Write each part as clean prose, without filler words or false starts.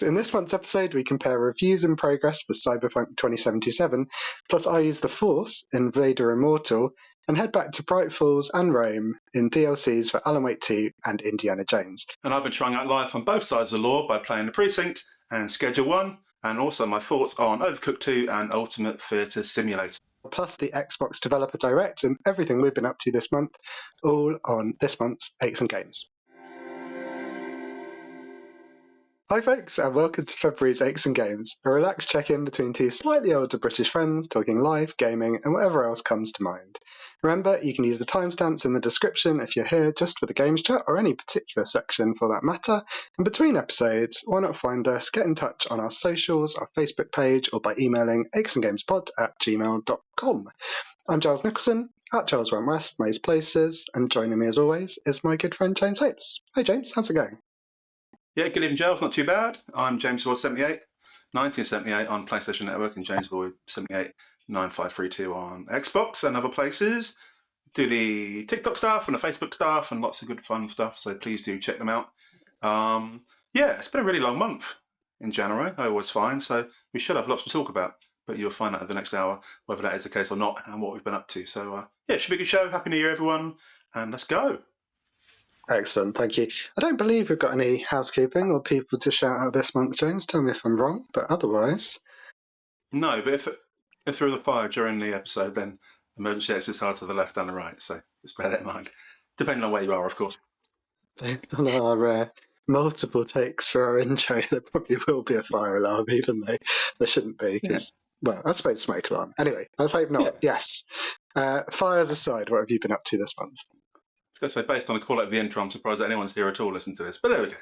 In this month's episode, we compare reviews in progress for Cyberpunk 2077, plus I use the Force in Vader Immortal, and head back to Bright Falls and Rome in DLCs for Alan Wake 2 and Indiana Jones. And I've been trying out life on both sides of the law by playing the Precinct and Schedule 1, and also my thoughts on Overcooked 2 and Ultimate Theatre Simulator. Plus the Xbox Developer Direct and everything we've been up to this month, all on this month's Aches and Games. Hi folks, and welcome to February's Aches and Games, a relaxed check-in between two slightly older British friends talking life, gaming, and whatever else comes to mind. Remember, you can use the timestamps in the description if you're here just for the games chat, or any particular section for that matter. And between episodes, why not find us, get in touch on our socials, our Facebook page, or by emailing achesandgamespod@gmail.com. I'm Giles Nicholson, at Giles Went West, most places, and joining me as always is my good friend James Hapes. Hey James, how's it going? Yeah, good evening, Giles. Not too bad. I'm James Boy 78, 1978 on PlayStation Network, and James Boy 78 9532 on Xbox and other places. Do the TikTok stuff and the Facebook stuff and lots of good fun stuff, so please do check them out. Yeah, it's been a really long month in January. I always find, so we should have lots to talk about, but you'll find out over the next hour whether that is the case or not and what we've been up to. So yeah, it should be a good show. Happy New Year, everyone, and let's go. Excellent, thank you. I don't believe we've got any housekeeping or people to shout out this month, James. Tell me if I'm wrong, but otherwise... No, but if there is a fire during the episode, then emergency exits are to the left and the right, so just bear that in mind. Depending on where you are, of course. Based on our multiple takes for our intro, there probably will be a fire alarm, even though there shouldn't be, because, well, I suppose smoke alarm. Anyway, let's hope not. Yeah. Yes. Fires aside, what have you been up to this month? I was going to say, based on the quality of the intro, I'm surprised that anyone's here at all listening to this. But there we go.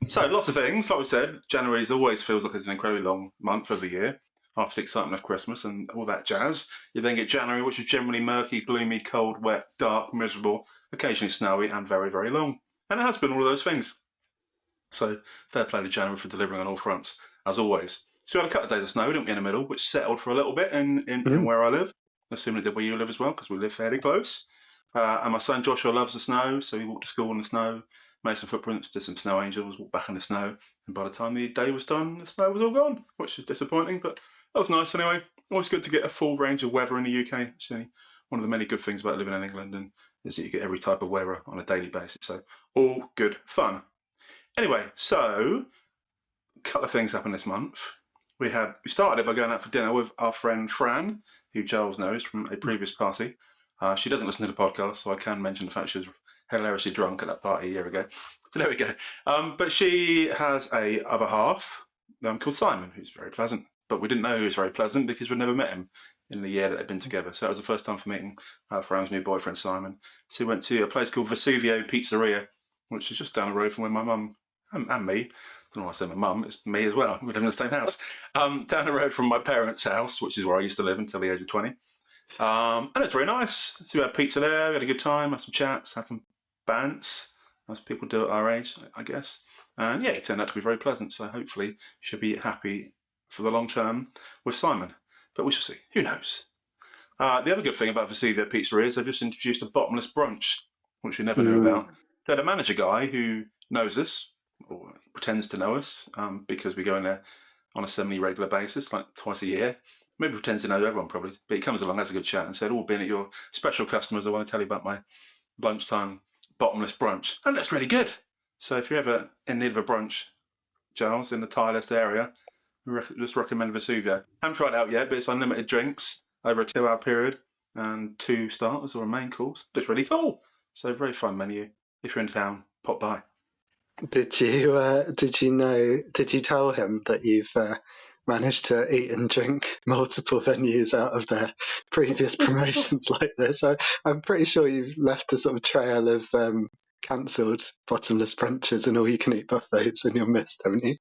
So, lots of things. Like we said, January always feels like it's an incredibly long month of the year, after the excitement of Christmas and all that jazz. You then get January, which is generally murky, gloomy, cold, wet, dark, miserable, occasionally snowy, and very, very long. And it has been all of those things. So, fair play to January for delivering on all fronts, as always. So, we had a couple of days of snow, didn't we, in the middle, which settled for a little bit in where I live. Assuming it did where you live as well, because we live fairly close. And my son Joshua loves the snow, so he walked to school in the snow, made some footprints, did some snow angels, walked back in the snow, and by the time the day was done, the snow was all gone, which is disappointing, but that was nice anyway. Always good to get a full range of weather in the UK. It's one of the many good things about living in England, and is that you get every type of weather on a daily basis, so all good fun. Anyway, so a couple of things happened this month. We started it by going out for dinner with our friend Fran, who Giles knows from a previous party. She doesn't listen to the podcast, so I can mention the fact she was hilariously drunk at that party a year ago. So there we go. But she has a other half called Simon, who's very pleasant. But we didn't know he was very pleasant because we'd never met him in the year that they'd been together. So that was the first time for meeting Fran's new boyfriend, Simon. So we went to a place called Vesuvio Pizzeria, which is just down the road from where my mum and me, I don't know why I say my mum, it's me as well. We live in the same house. Down the road from my parents' house, which is where I used to live until the age of 20. And it's very nice. So we had pizza there, we had a good time, had some chats, had some bants, as people do at our age, I guess. And yeah, it turned out to be very pleasant, so hopefully you should be happy for the long term with Simon. But we shall see. Who knows? The other good thing about Vesuvio Pizzeria is they've just introduced a bottomless brunch, which we never knew about. They're the manager guy who knows us, or pretends to know us, because we go in there on a semi-regular basis, like twice a year. Maybe pretends to know everyone probably, but he comes along, has a good chat and said, being at your special customers, I want to tell you about my lunchtime bottomless brunch. And that's really good. So if you're ever in need of a brunch, Giles, in the Tylehurst area, just recommend Vesuvio. I haven't tried it out yet, but it's unlimited drinks over a 2-hour period and 2 starters or a main course. It's really full. So very fun menu. If you're in town, pop by. Did you tell him that you've managed to eat and drink multiple venues out of their previous promotions like this? I'm pretty sure you've left a sort of trail of cancelled bottomless brunches and all-you-can-eat buffets in your midst, haven't you?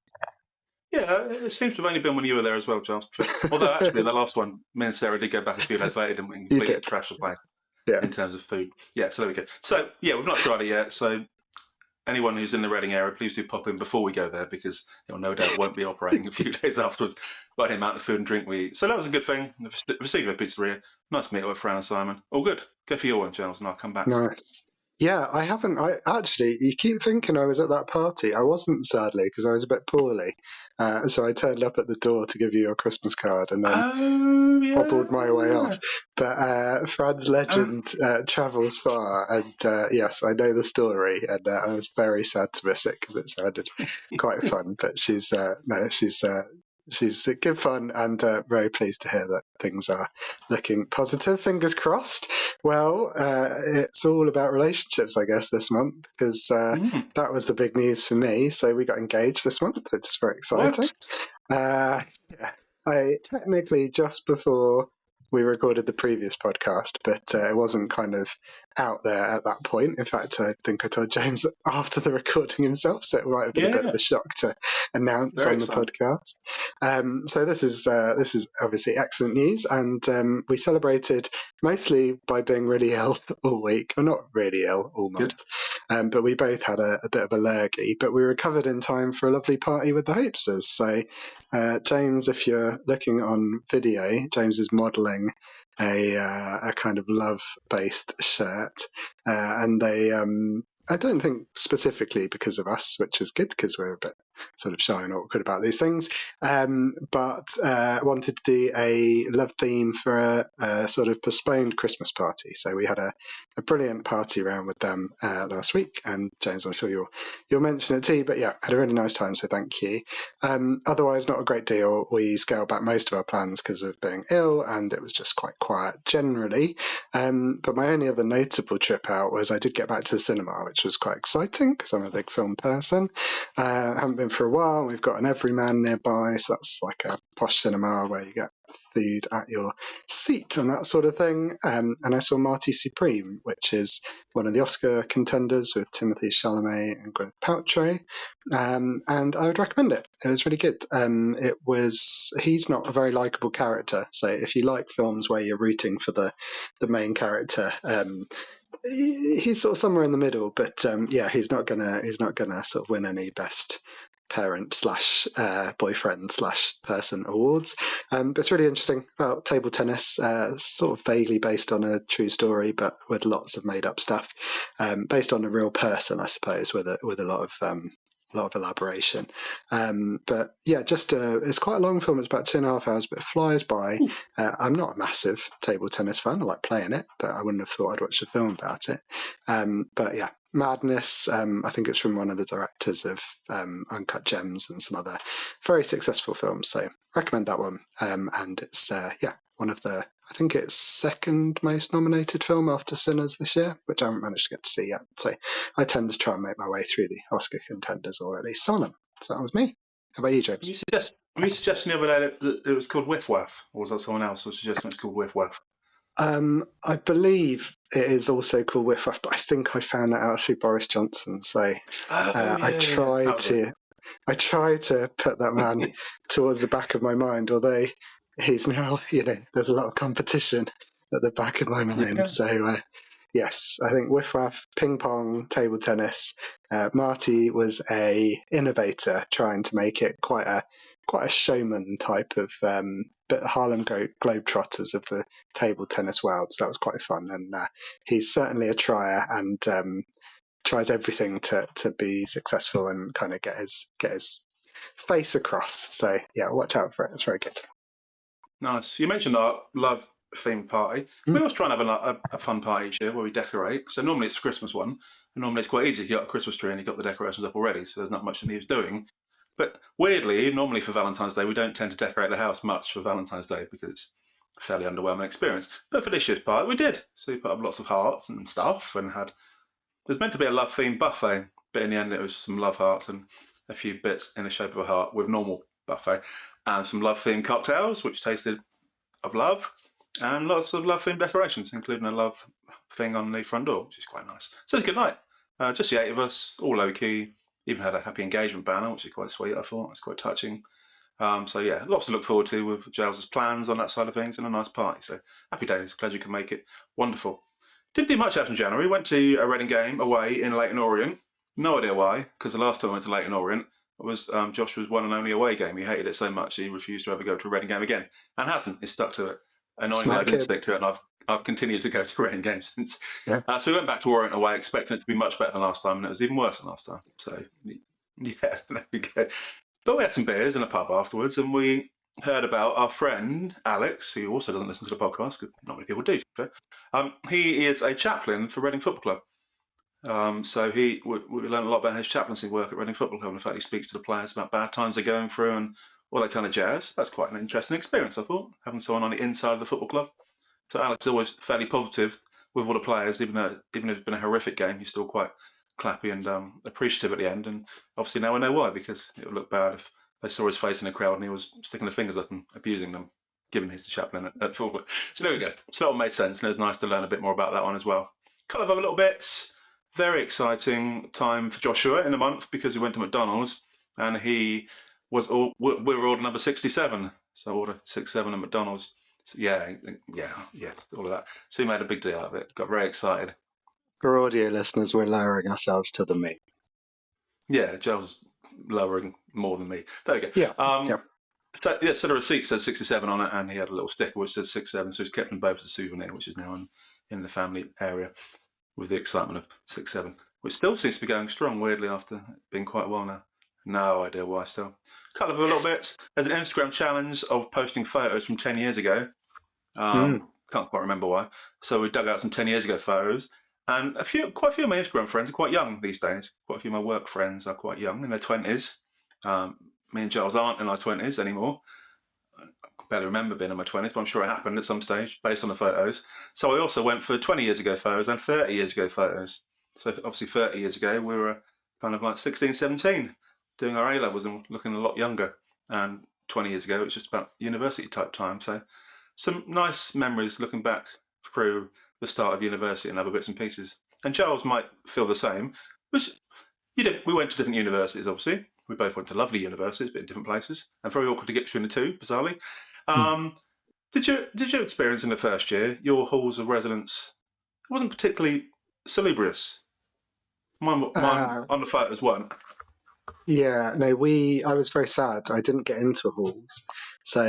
Yeah, it seems to have only been when you were there as well, Giles. Although, actually, the last one, me and Sarah did go back a few days later, didn't we? Completely trash the place in terms of food. Yeah, so there we go. So, yeah, we've not tried it yet, so anyone who's in the Reading area, please do pop in before we go there, because no doubt won't be operating a few days afterwards by the amount of food and drink we eat. So that was a good thing. Vesuvio Pizzeria, nice to meet up with Fran and Simon. All good. Go for your one, Giles, and I'll come back. Nice. Yeah, I haven't. I actually, you keep thinking I was at that party. I wasn't, sadly, because I was a bit poorly. So I turned up at the door to give you your Christmas card and then Oh, hobbled my way off. yeah. But Fran's legend travels far, and yes, I know the story, and I was very sad to miss it because it sounded quite fun. But she's no, she's good fun, and very pleased to hear that things are looking positive. Fingers crossed. Well, it's all about relationships, I guess, this month, because that was the big news for me. So we got engaged this month, which is very exciting. What? Yeah, I technically just before we recorded the previous podcast, but it wasn't kind of out there at that point. In fact, I think I told James after the recording himself, so it might have been a bit of Yeah. a shock to announce Very on the exciting. podcast. So this is obviously excellent news, and we celebrated mostly by being really ill all week, or not really ill all month. Good. But we both had a bit of a lurgy, but we recovered in time for a lovely party with the Hopesters. So, James, if you're looking on video, James is modelling a kind of love-based shirt, and they. I don't think specifically because of us, which was good because we're a bit sort of shy and awkward about these things, but wanted to do a love theme for a sort of postponed Christmas party. So we had a brilliant party round with them last week, and James, I'm sure you'll mention it too. But yeah, had a really nice time, so thank you. Otherwise, not a great deal. We scaled back most of our plans because of being ill, and it was just quite quiet generally. But my only other notable trip out was I did get back to the cinema, which was quite exciting because I'm a big film person. Haven't been for a while. We've got an Everyman nearby, so that's like a posh cinema where you get food at your seat and that sort of thing. And I saw Marty Supreme, which is one of the Oscar contenders with Timothée Chalamet and Gwyneth Paltrow. And I would recommend it. It was really good. He's not a very likable character, so if you like films where you're rooting for the main character, he's sort of somewhere in the middle. But yeah, he's not gonna sort of win any best parent slash boyfriend slash person awards. But it's really interesting about table tennis, sort of vaguely based on a true story, but with lots of made up stuff, based on a real person, I suppose, with a lot of elaboration. But yeah, it's quite a long film. It's about 2.5 hours, but it flies by. I'm not a massive table tennis fan. I like playing it, but I wouldn't have thought I'd watch a film about it. But yeah, madness. I think it's from one of the directors of Uncut Gems and some other very successful films. So recommend that one. And it's one of the, I think it's second most nominated film after Sinners this year, which I haven't managed to get to see yet. So I tend to try and make my way through the Oscar contenders, or at least some of them. So that was me. How about you, James? Were you suggesting the other day that it was called Whiff Waff? Or was that someone else who was suggesting it's called Whiff Waff? I believe it is also called Whiff Waff, but I think I found that out through Boris Johnson. So I tried to put that man towards the back of my mind, although he's now, there's a lot of competition at the back of my mind. Yeah. So yes, I think Whiff Waff, ping pong, table tennis. Marty was a innovator trying to make it quite a showman type of bit Harlem Globetrotters of the table tennis world. So that was quite fun, and he's certainly a trier and tries everything to be successful and kind of get his face across. So yeah, watch out for it. It's very good. Nice. You mentioned our love themed party. We always try and have a fun party each year where we decorate. So normally it's a Christmas one. And normally it's quite easy. You got a Christmas tree and you've got the decorations up already, so there's not much that needs doing. But weirdly, normally for Valentine's Day, we don't tend to decorate the house much for Valentine's Day because it's a fairly underwhelming experience. But for this year's party, we did. So we put up lots of hearts and stuff and there's meant to be a love themed buffet, but in the end it was some love hearts and a few bits in the shape of a heart with normal buffet, and some love themed cocktails which tasted of love, and lots of love themed decorations, including a love thing on the front door, which is quite nice. So it was a good night. Just the 8 of us, all low key. Even had a happy engagement banner, which is quite sweet. I thought it's quite touching. So yeah, lots to look forward to with Giles' plans on that side of things, and a nice party. So happy days. Glad you could make it. Wonderful. Didn't do much else in January. Went to a Reading game away in Leyton Orient. No idea why, because the last time I went to Leyton Orient was Joshua's one and only away game. He hated it so much he refused to ever go to a Reading game again, and hasn't. He's stuck to it. Annoyingly, Smart I didn't kid. stick to it, and I've continued to go to Reading games since. Yeah. So we went back to Warrant away, expecting it to be much better than last time, and it was even worse than last time. So, yeah, there we go. But we had some beers in a pub afterwards, and we heard about our friend Alex, who also doesn't listen to the podcast, because not many people do. He is a chaplain for Reading Football Club. So we learned a lot about his chaplaincy work at Reading Football Club, and the fact he speaks to the players about bad times they're going through and all that kind of jazz. That's quite an interesting experience, I thought, having someone on the inside of the football club. So Alex is always fairly positive with all the players, even if it's been a horrific game, he's still quite clappy and appreciative at the end. And obviously now we know why, because it would look bad if they saw his face in the crowd and he was sticking their fingers up and abusing them, given he's the chaplain at football. So there we go. So that all made sense, and it was nice to learn a bit more about that one as well. A couple of other little bits. Very exciting time for Joshua in a month, because we went to McDonald's and we were order number 67. So order 67 at McDonald's. So yes, all of that. So he made a big deal out of it. Got very excited. For audio listeners, we're lowering ourselves to the me. Yeah, Giles lowering more than me. There we go. Yeah. So the receipt says 67 on it, and he had a little sticker which says 67. So he's kept them both as a souvenir, which is now in the family area with the excitement of 67, which still seems to be going strong, weirdly, after being quite a while now. No idea why still. A couple of little bits. There's an Instagram challenge of posting photos from 10 years ago. Can't quite remember why. So we dug out some 10 years ago photos. And quite a few of my Instagram friends are quite young these days. Quite a few of my work friends are quite young, in their 20s. Me and Giles aren't in our 20s anymore. I barely remember being in my 20s, but I'm sure it happened at some stage based on the photos. So I also went for 20 years ago photos and 30 years ago photos. So obviously 30 years ago, we were kind of like 16, 17, doing our A-levels and looking a lot younger. And 20 years ago, it was just about university type time. So some nice memories looking back through the start of university and other bits and pieces. And Giles might feel the same. We went to different universities, obviously. We both went to lovely universities, but in different places, and very awkward to get between the two, bizarrely. Did you experience in the first year your halls of residence? It wasn't particularly salubrious. Mine on the photos weren't. Yeah, no, I was very sad. I didn't get into halls. So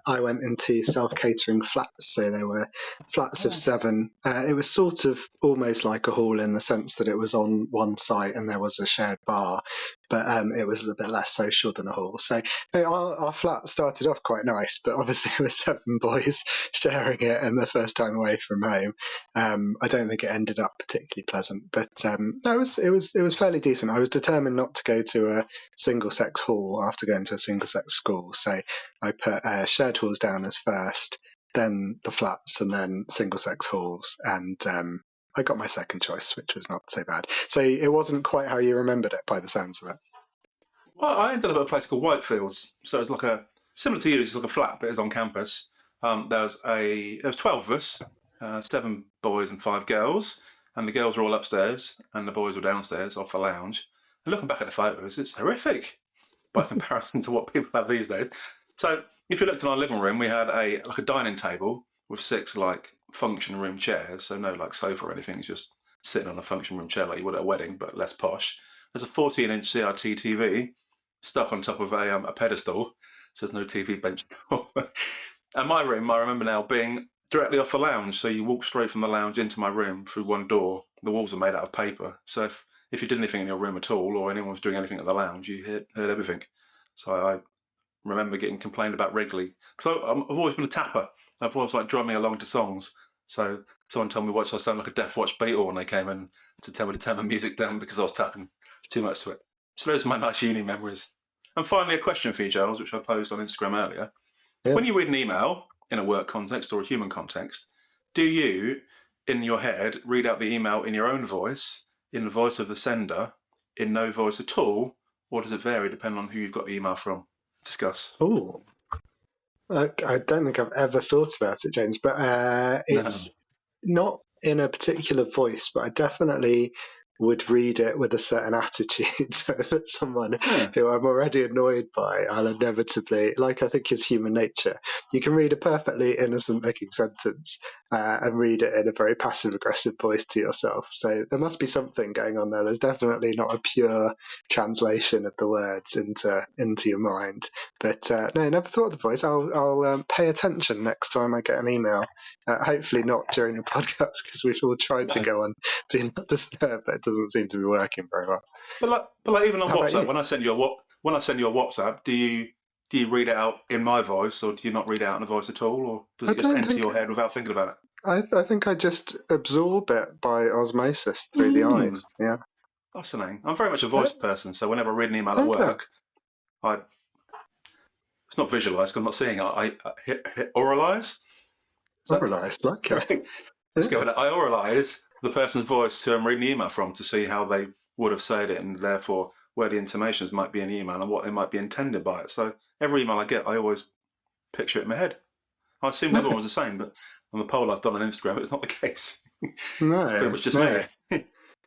I went into self-catering flats. So they were flats of 7. It was sort of almost like a hall in the sense that it was on one site and there was a shared bar, but it was a little bit less social than a hall. So our flat started off quite nice, but obviously it was 7 boys sharing it and the first time away from home. I don't think it ended up particularly pleasant, but no, it was fairly decent. I was determined not to go to a single-sex hall after going to a single-sex school, so I put shared halls down as first, then the flats, and then single-sex halls, and I got my second choice, which was not so bad. So it wasn't quite how you remembered it, by the sounds of it. Well, I ended up at a place called Whitefields, so it's like similar to you. It's like a flat, but it's on campus. There was 12 of us, 7 boys and 5 girls, and the girls were all upstairs, and the boys were downstairs off the lounge. And looking back at the photos, it's horrific by comparison to what people have these days. So if you looked in our living room, we had a dining table with 6 function room chairs. So no sofa or anything. It's just sitting on a function room chair like you would at a wedding, but less posh. There's a 14-inch CRT TV stuck on top of a pedestal. So there's no TV bench. And my room, I remember now, being directly off the lounge. So you walk straight from the lounge into my room through one door. The walls are made out of paper. So if you did anything in your room at all, or anyone was doing anything at the lounge, you heard everything. So I remember getting complained about regularly. Because I've always been a tapper. I've always drumming along to songs. So someone told me once I sound like a Death Watch Beatle when they came in to tell me to turn my music down because I was tapping too much to it. So those are my nice uni memories. And finally, a question for you, Giles, which I posed on Instagram earlier. Yeah. When you read an email in a work context or a human context, do you, in your head, read out the email in your own voice, in the voice of the sender, in no voice at all, or does it vary depending on who you've got the email from? Discuss. Oh, I don't think I've ever thought about it, James, but it's not in a particular voice, but I definitely would read it with a certain attitude. So if it's someone Yeah. who I'm already annoyed by, I'll inevitably, like I think is human nature, you can read a perfectly innocent looking sentence and read it in a very passive aggressive voice to yourself. So there must be something going on there. There's definitely not a pure translation of the words into your mind. But no, never thought of the voice. I'll pay attention next time I get an email. Hopefully not during the podcast, because we've all tried to go on Do Not Disturb, but it doesn't seem to be working very well. But like even on How about WhatsApp, you? when I send you a WhatsApp, do you read it out in my voice, or do you not read it out in a voice at all, or does it just enter your head without thinking about it? I think I just absorb it by osmosis through the eyes. Yeah. Fascinating. I'm very much a voice person, so whenever I read an email at work, it's not visualised because I'm not seeing it. I hit oralise. Oralised, okay. Let's go with that. I oralise the person's voice who I'm reading the email from to see how they would have said it, and therefore where the intonations might be in the email and what they might be intended by it. So every email I get, I always picture it in my head. I assumed everyone was the same, but on the poll I've done on Instagram, it's not the case. No, it was just me.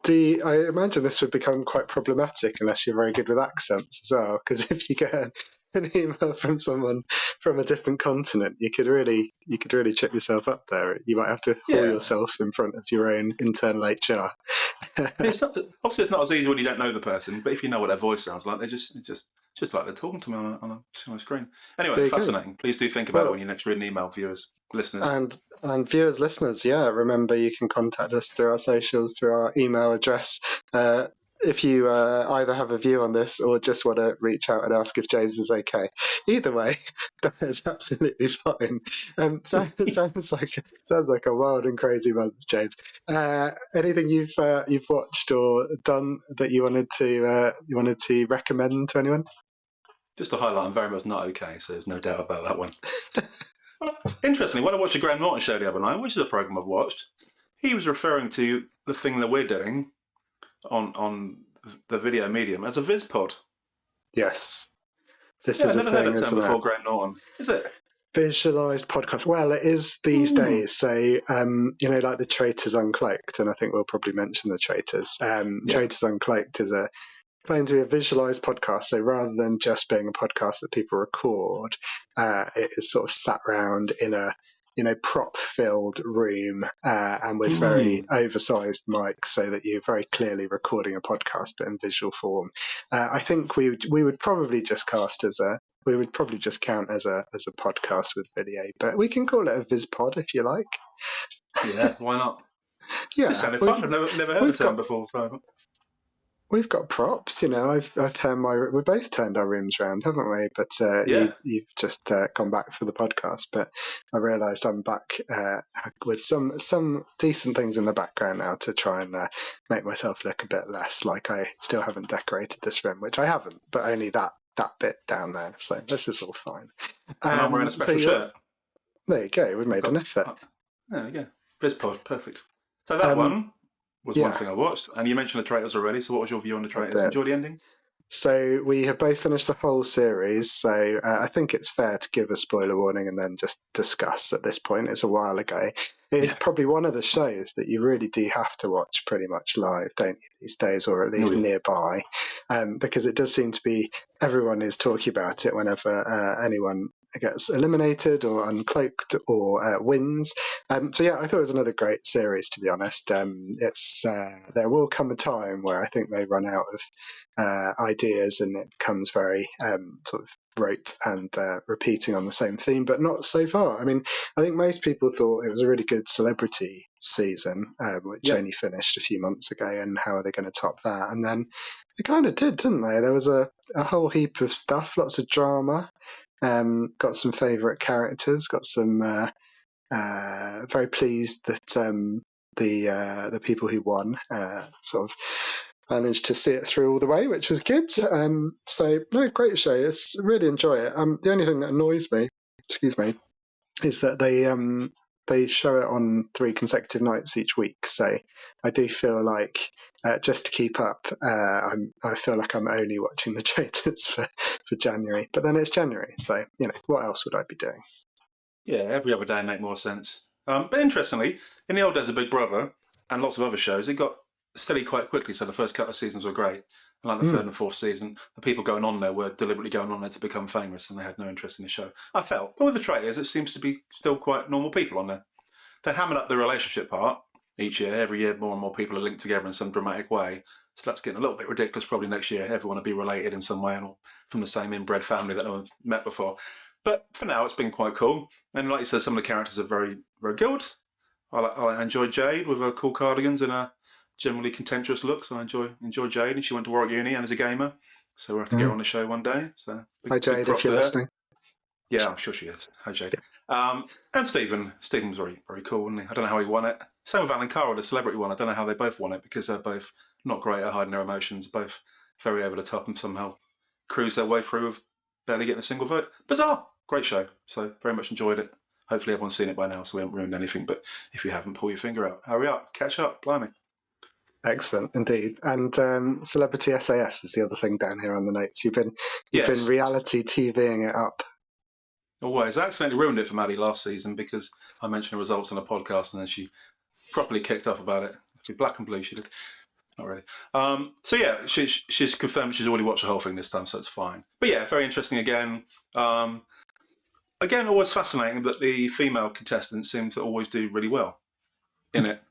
I imagine this would become quite problematic unless you're very good with accents as well. Because if you get an email from someone from a different continent, you could really trip yourself up there. You might have to haul yourself in front of your own internal HR. Obviously, it's not as easy when you don't know the person, but if you know what their voice sounds like, it's just like they're talking to me on a screen. Anyway, fascinating. Go. Please do think about it when you next read an email, viewers, listeners. And viewers, listeners, remember you can contact us through our socials, through our email address. If you either have a view on this or just want to reach out and ask if James is okay. Either way, that is absolutely fine. Sounds like a wild and crazy month, James. Anything you've watched or done that you wanted to recommend to anyone? Just to highlight, I'm very much not okay, so there's no doubt about that one. Interestingly, when I watched the Graham Norton show the other night, which is a program I've watched, he was referring to the thing that we're doing on the video medium as a viz pod. Yes. This is I've never heard that term before, Graham Norton. Is it? Visualised podcast. Well, it is these days. So, like the Traitors Uncloaked, and I think we'll probably mention the Traitors. Traitors Uncloaked is a claim to be a visualised podcast. So rather than just being a podcast that people record, it is sort of sat around in a prop-filled room and with very oversized mics, so that you're very clearly recording a podcast, but in visual form. I think we would probably just count as a podcast with video, but we can call it a viz pod if you like. Yeah, why not? Yeah, just sounded fun. I've never heard the term before. So. We've got props, we both turned our rooms around, haven't we? But you've just gone back for the podcast. But I realised I'm back with some decent things in the background now to try and make myself look a bit less like I still haven't decorated this room, which I haven't, but only that bit down there. So this is all fine. And I'm wearing a special shirt. There you go. We made an effort. There you go. Vispod, perfect. So that one was one thing I watched. And you mentioned the Traitors already, so what was your view on the Traitors? Enjoy the ending? So we have both finished the whole series, so I think it's fair to give a spoiler warning and then just discuss at this point. It's a while ago. It's probably one of the shows that you really do have to watch pretty much live, don't you, these days, or at least nearby, because it does seem to be everyone is talking about it whenever anyone gets eliminated or uncloaked or wins. I thought it was another great series, to be honest. There will come a time where I think they run out of ideas and it becomes very sort of rote and repeating on the same theme, but not so far. I mean, I think most people thought it was a really good celebrity season, which only finished a few months ago, and how are they going to top that? And then they kind of did, didn't they? There was a whole heap of stuff, lots of drama. Got some favourite characters. Got some very pleased that the people who won sort of managed to see it through all the way, which was good. Great show. It's really enjoy it. The only thing that annoys me, is that they show it on 3 consecutive nights each week. So I do feel like just to keep up, I feel like I'm only watching the Traitors for January. But then it's January, so what else would I be doing? Yeah, every other day make more sense. But interestingly, in the old days of Big Brother and lots of other shows, it got steady quite quickly. So the first couple of seasons were great. And like the third and fourth season, the people going on there were deliberately going on there to become famous, and they had no interest in the show. I felt, but with the trailers, it seems to be still quite normal people on there. They hammered up the relationship part each year. Every year, more and more people are linked together in some dramatic way. So that's getting a little bit ridiculous. Probably next year, everyone will be related in some way and all from the same inbred family that no one's met before. But for now, it's been quite cool. And like you said, some of the characters are very, very good. I enjoy Jade with her cool cardigans and her generally contentious looks. I enjoy Jade, and she went to Warwick Uni and is a gamer. So we'll have to get her on the show one day. So Hi, Jade, if you're listening. Yeah, I'm sure she is. Hi, Jade. Yeah. And Stephen. Stephen was very, very cool, wasn't he? I don't know how he won it. Same with Alan Carroll, the celebrity one. I don't know how they both won it, because they're both not great at hiding their emotions, both very over the top, and somehow cruise their way through with barely getting a single vote. Bizarre. Great show. So very much enjoyed it. Hopefully everyone's seen it by now, so we haven't ruined anything. But if you haven't, pull your finger out. Hurry up. Catch up. Blimey. Excellent, indeed. And Celebrity SAS is the other thing down here on the notes. You've been reality TVing it up. Always. I accidentally ruined it for Maddie last season because I mentioned the results on a podcast, and then she properly kicked off about it. Black and blue, she did. Not really. So yeah, she's confirmed she's already watched the whole thing this time, so it's fine. But yeah, very interesting again. Again, always fascinating that the female contestants seem to always do really well in it.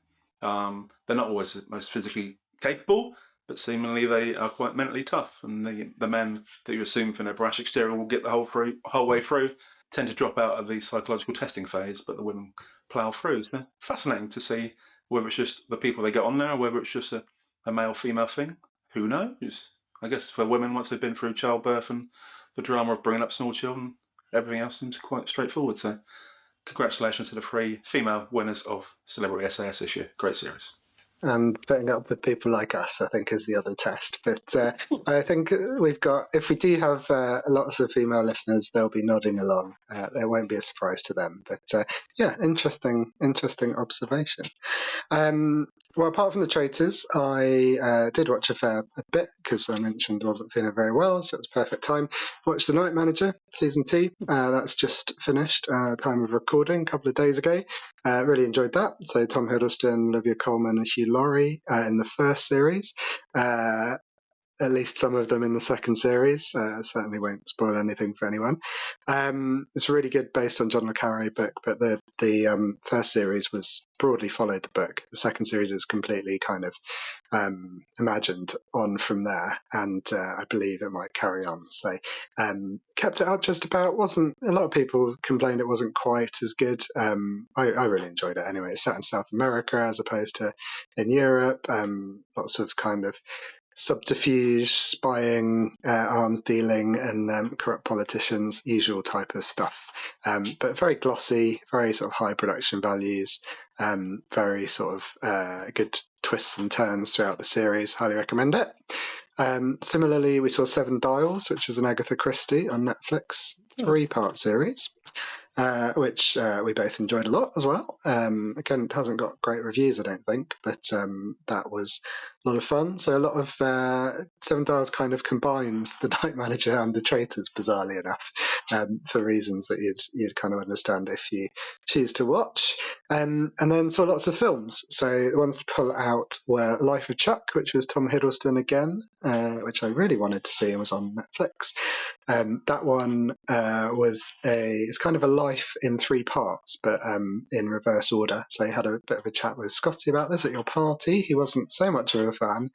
They're not always the most physically capable, but seemingly they are quite mentally tough. And the men that you assume from their brash exterior will get the whole way through tend to drop out of the psychological testing phase, but the women plough through. It's fascinating to see whether it's just the people they get on there, or whether it's just a male-female thing. Who knows? I guess for women, once they've been through childbirth and the drama of bringing up small children, everything else seems quite straightforward. So congratulations to the 3 female winners of Celebrity SAS this year. Great series. And putting up with people like us, I think, is the other test. But I think we've got, if we do have lots of female listeners, they'll be nodding along. It won't be a surprise to them. But yeah, interesting observation. Well, apart from the traitors, I did watch a bit, because I mentioned I wasn't feeling very well, so it was perfect time. Watched The Night Manager, Season 2. That's just finished, time of recording, a couple of days ago. Really enjoyed that. So Tom Hiddleston, Olivia Colman and Hugh Laurie in the first series. At least some of them in the second series. Certainly won't spoil anything for anyone. It's really good, based on John le Carre book, but the first series was broadly followed the book. The second series is completely kind of imagined on from there, and I believe it might carry on. So kept it up just about. Wasn't a lot of people complained it wasn't quite as good. I really enjoyed it anyway. It's set in South America as opposed to in Europe. Lots of kind of subterfuge, spying, arms dealing, and corrupt politicians, usual type of stuff. But very glossy, very sort of high production values, very sort of good twists and turns throughout the series. Highly recommend it. Similarly, we saw Seven Dials, which is an Agatha Christie on Netflix 3-part series. Which we both enjoyed a lot as well. Again, it hasn't got great reviews, I don't think, but that was a lot of fun. So a lot of Seven Dials kind of combines The Night Manager and The Traitors, bizarrely enough, for reasons that you'd kind of understand if you choose to watch. And then saw lots of films. So the ones to pull out were Life of Chuck, which was Tom Hiddleston again, which I really wanted to see and was on Netflix. That one it's kind of a life in 3 parts, but in reverse order. So I had a bit of a chat with Scotty about this at your party. He wasn't so much of a fan.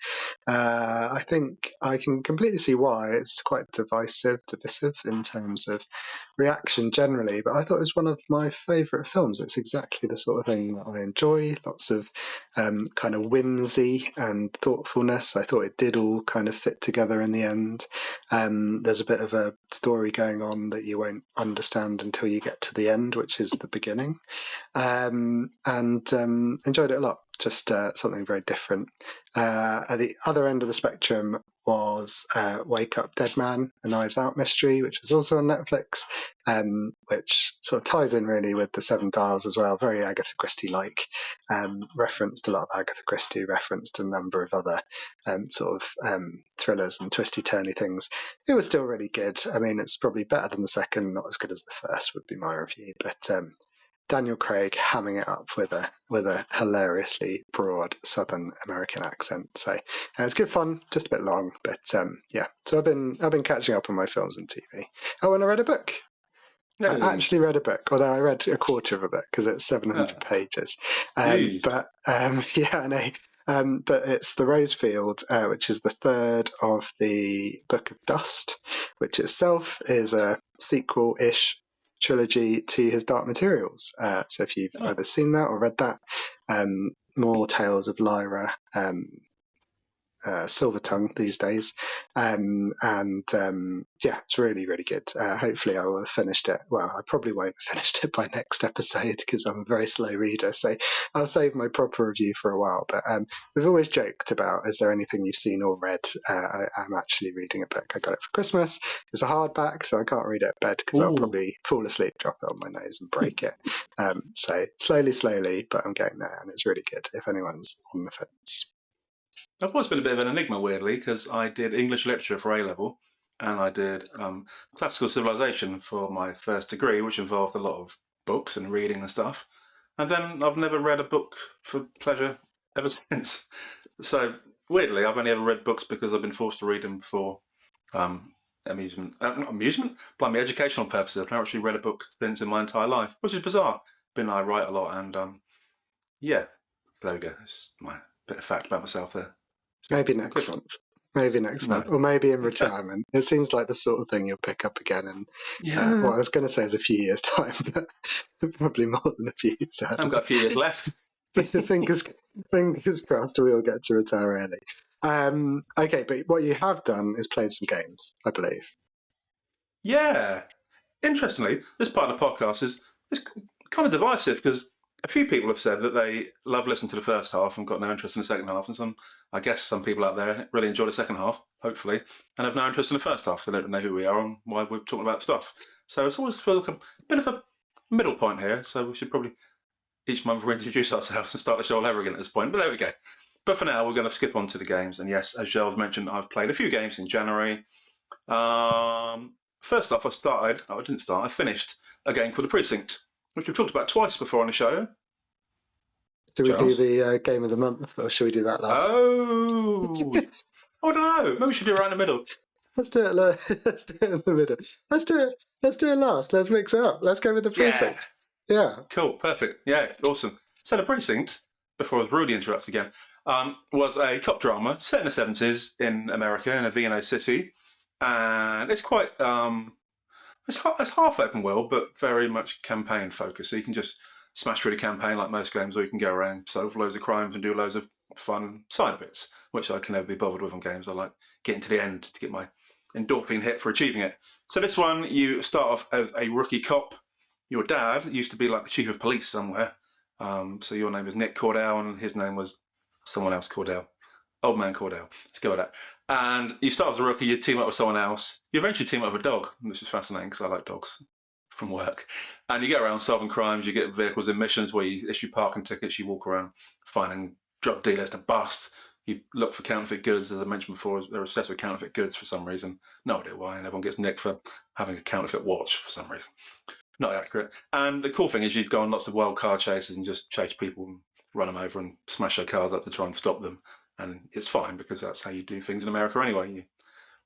I think I can completely see why. It's quite divisive in terms of reaction generally, but I thought it was one of my favourite films. It's exactly the sort of thing that I enjoy. Lots of kind of whimsy and thoughtfulness. I thought it did all kind of fit together in the end. There's a bit of a story going on that you won't understand until you get to the end, which is the beginning. And enjoyed it a lot. Just something very different. At the other end of the spectrum was Wake Up Dead Man, a Knives Out mystery, which is also on Netflix, which sort of ties in really with the Seven Dials as well. Very Agatha Christie-like, referenced a lot of Agatha Christie, referenced a number of other sort of thrillers and twisty-turny things. It was still really good. I mean, it's probably better than the second, not as good as the first would be my review, but Daniel Craig hamming it up with a hilariously broad Southern American accent. So it's good fun, just a bit long, but yeah. So I've been catching up on my films and TV. Oh, and I read a book. No. I actually read a book, although I read a quarter of a book because it's 700 pages. But yeah, I know. But it's The Rosefield, which is the third of the Book of Dust, which itself is a sequel-ish trilogy to his Dark Materials. So if you've either seen that or read that, more tales of Lyra. Silvertongue these days, and yeah, it's really, really good. Hopefully I will have finished it. Well, I probably won't have finished it by next episode because I'm a very slow reader, so I'll save my proper review for a while. But we've always joked about, is there anything you've seen or read? I'm actually reading a book. I got it for Christmas. It's a hardback, so I can't read it at bed because I'll probably fall asleep, drop it on my nose and break it. So slowly, but I'm getting there, and it's really good if anyone's on the fence. I've always been a bit of an enigma, weirdly, because I did English literature for A-level, and I did classical civilization for my first degree, which involved a lot of books and reading and stuff. And then I've never read a book for pleasure ever since. So, weirdly, I've only ever read books because I've been forced to read them for amusement. Not amusement, but educational purposes. I've never actually read a book since in my entire life, which is bizarre. I write a lot, and yeah, there we go. It's just my bit of fact about myself there. Maybe next month. Maybe next month. Or maybe in retirement. It seems like the sort of thing you'll pick up again. And what I was going to say is a few years' time, but probably more than a few years. I've got a few years left. Fingers crossed we'll get to retire early. Okay, but what you have done is played some games, I believe. Yeah. Interestingly, this part of the podcast is kind of divisive because a few people have said that they love listening to the first half and got no interest in the second half, and I guess some people out there really enjoy the second half, hopefully, and have no interest in the first half. They don't know who we are and why we're talking about stuff. So it's always feels like a bit of a middle point here, so we should probably each month reintroduce ourselves and start the show all over again at this point, but there we go. But for now, we're going to skip on to the games, and yes, as Giles mentioned, I've played a few games in January. First off, I finished a game called The Precinct, which we've talked about twice before on the show. Should we do the game of the month, or should we do that last? Oh, I don't know. Maybe we should do it right in the middle. Let's do it. Let's do it in the middle. Let's do it last. Let's mix it up. Let's go with The Precinct. Yeah. Cool. Perfect. Yeah. Awesome. So The Precinct, before I was rudely interrupted again, was a cop drama set in the 70s in America, in a V&A city, and it's quite it's half open world, but very much campaign focused. So you can just smash through the campaign like most games, or you can go around, solve loads of crimes, and do loads of fun side bits, which I can never be bothered with on games. I like getting to the end to get my endorphin hit for achieving it. So this one, you start off as a rookie cop. Your dad used to be like the chief of police somewhere. So your name is Nick Cordell, and his name was someone else, Cordell. Old man Cordell. Let's go with that. And you start as a rookie, you team up with someone else. You eventually team up with a dog, which is fascinating because I like dogs from work. And you get around solving crimes, you get vehicles in missions where you issue parking tickets, you walk around finding drug dealers to bust. You look for counterfeit goods, as I mentioned before, they're obsessed with counterfeit goods for some reason. No idea why, and everyone gets nicked for having a counterfeit watch for some reason. Not accurate. And the cool thing is you'd go on lots of wild car chases and just chase people and run them over and smash their cars up to try and stop them. And it's fine because that's how you do things in America anyway. You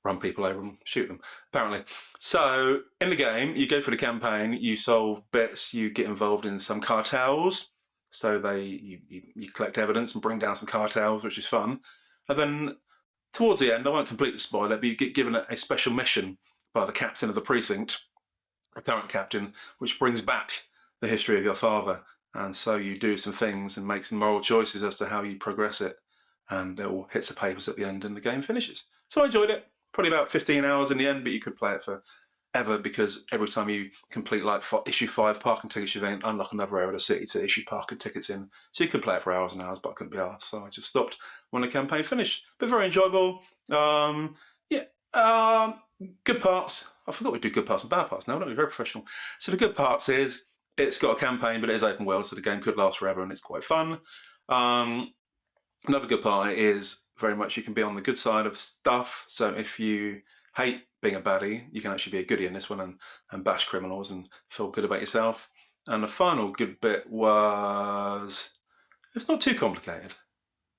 run people over and shoot them, apparently. So in the game, you go through the campaign, you solve bits, you get involved in some cartels. So you collect evidence and bring down some cartels, which is fun. And then towards the end, I won't completely spoil it, but you get given a special mission by the captain of the precinct, the current captain, which brings back the history of your father. And so you do some things and make some moral choices as to how you progress it. And it all hits the papers at the end and the game finishes. So I enjoyed it. Probably about 15 hours in the end, but you could play it for ever because every time you complete like issue 5 parking tickets, you then unlock another area of the city to issue parking tickets in. So you could play it for hours and hours, but I couldn't be arsed. So I just stopped when the campaign finished. But very enjoyable. Good parts. I forgot we do good parts and bad parts now, don't we? Very professional. So the good parts is it's got a campaign, but it is open world, so the game could last forever and it's quite fun. Another good part is very much you can be on the good side of stuff. So if you hate being a baddie, you can actually be a goodie in this one and bash criminals and feel good about yourself. And the final good bit was it's not too complicated,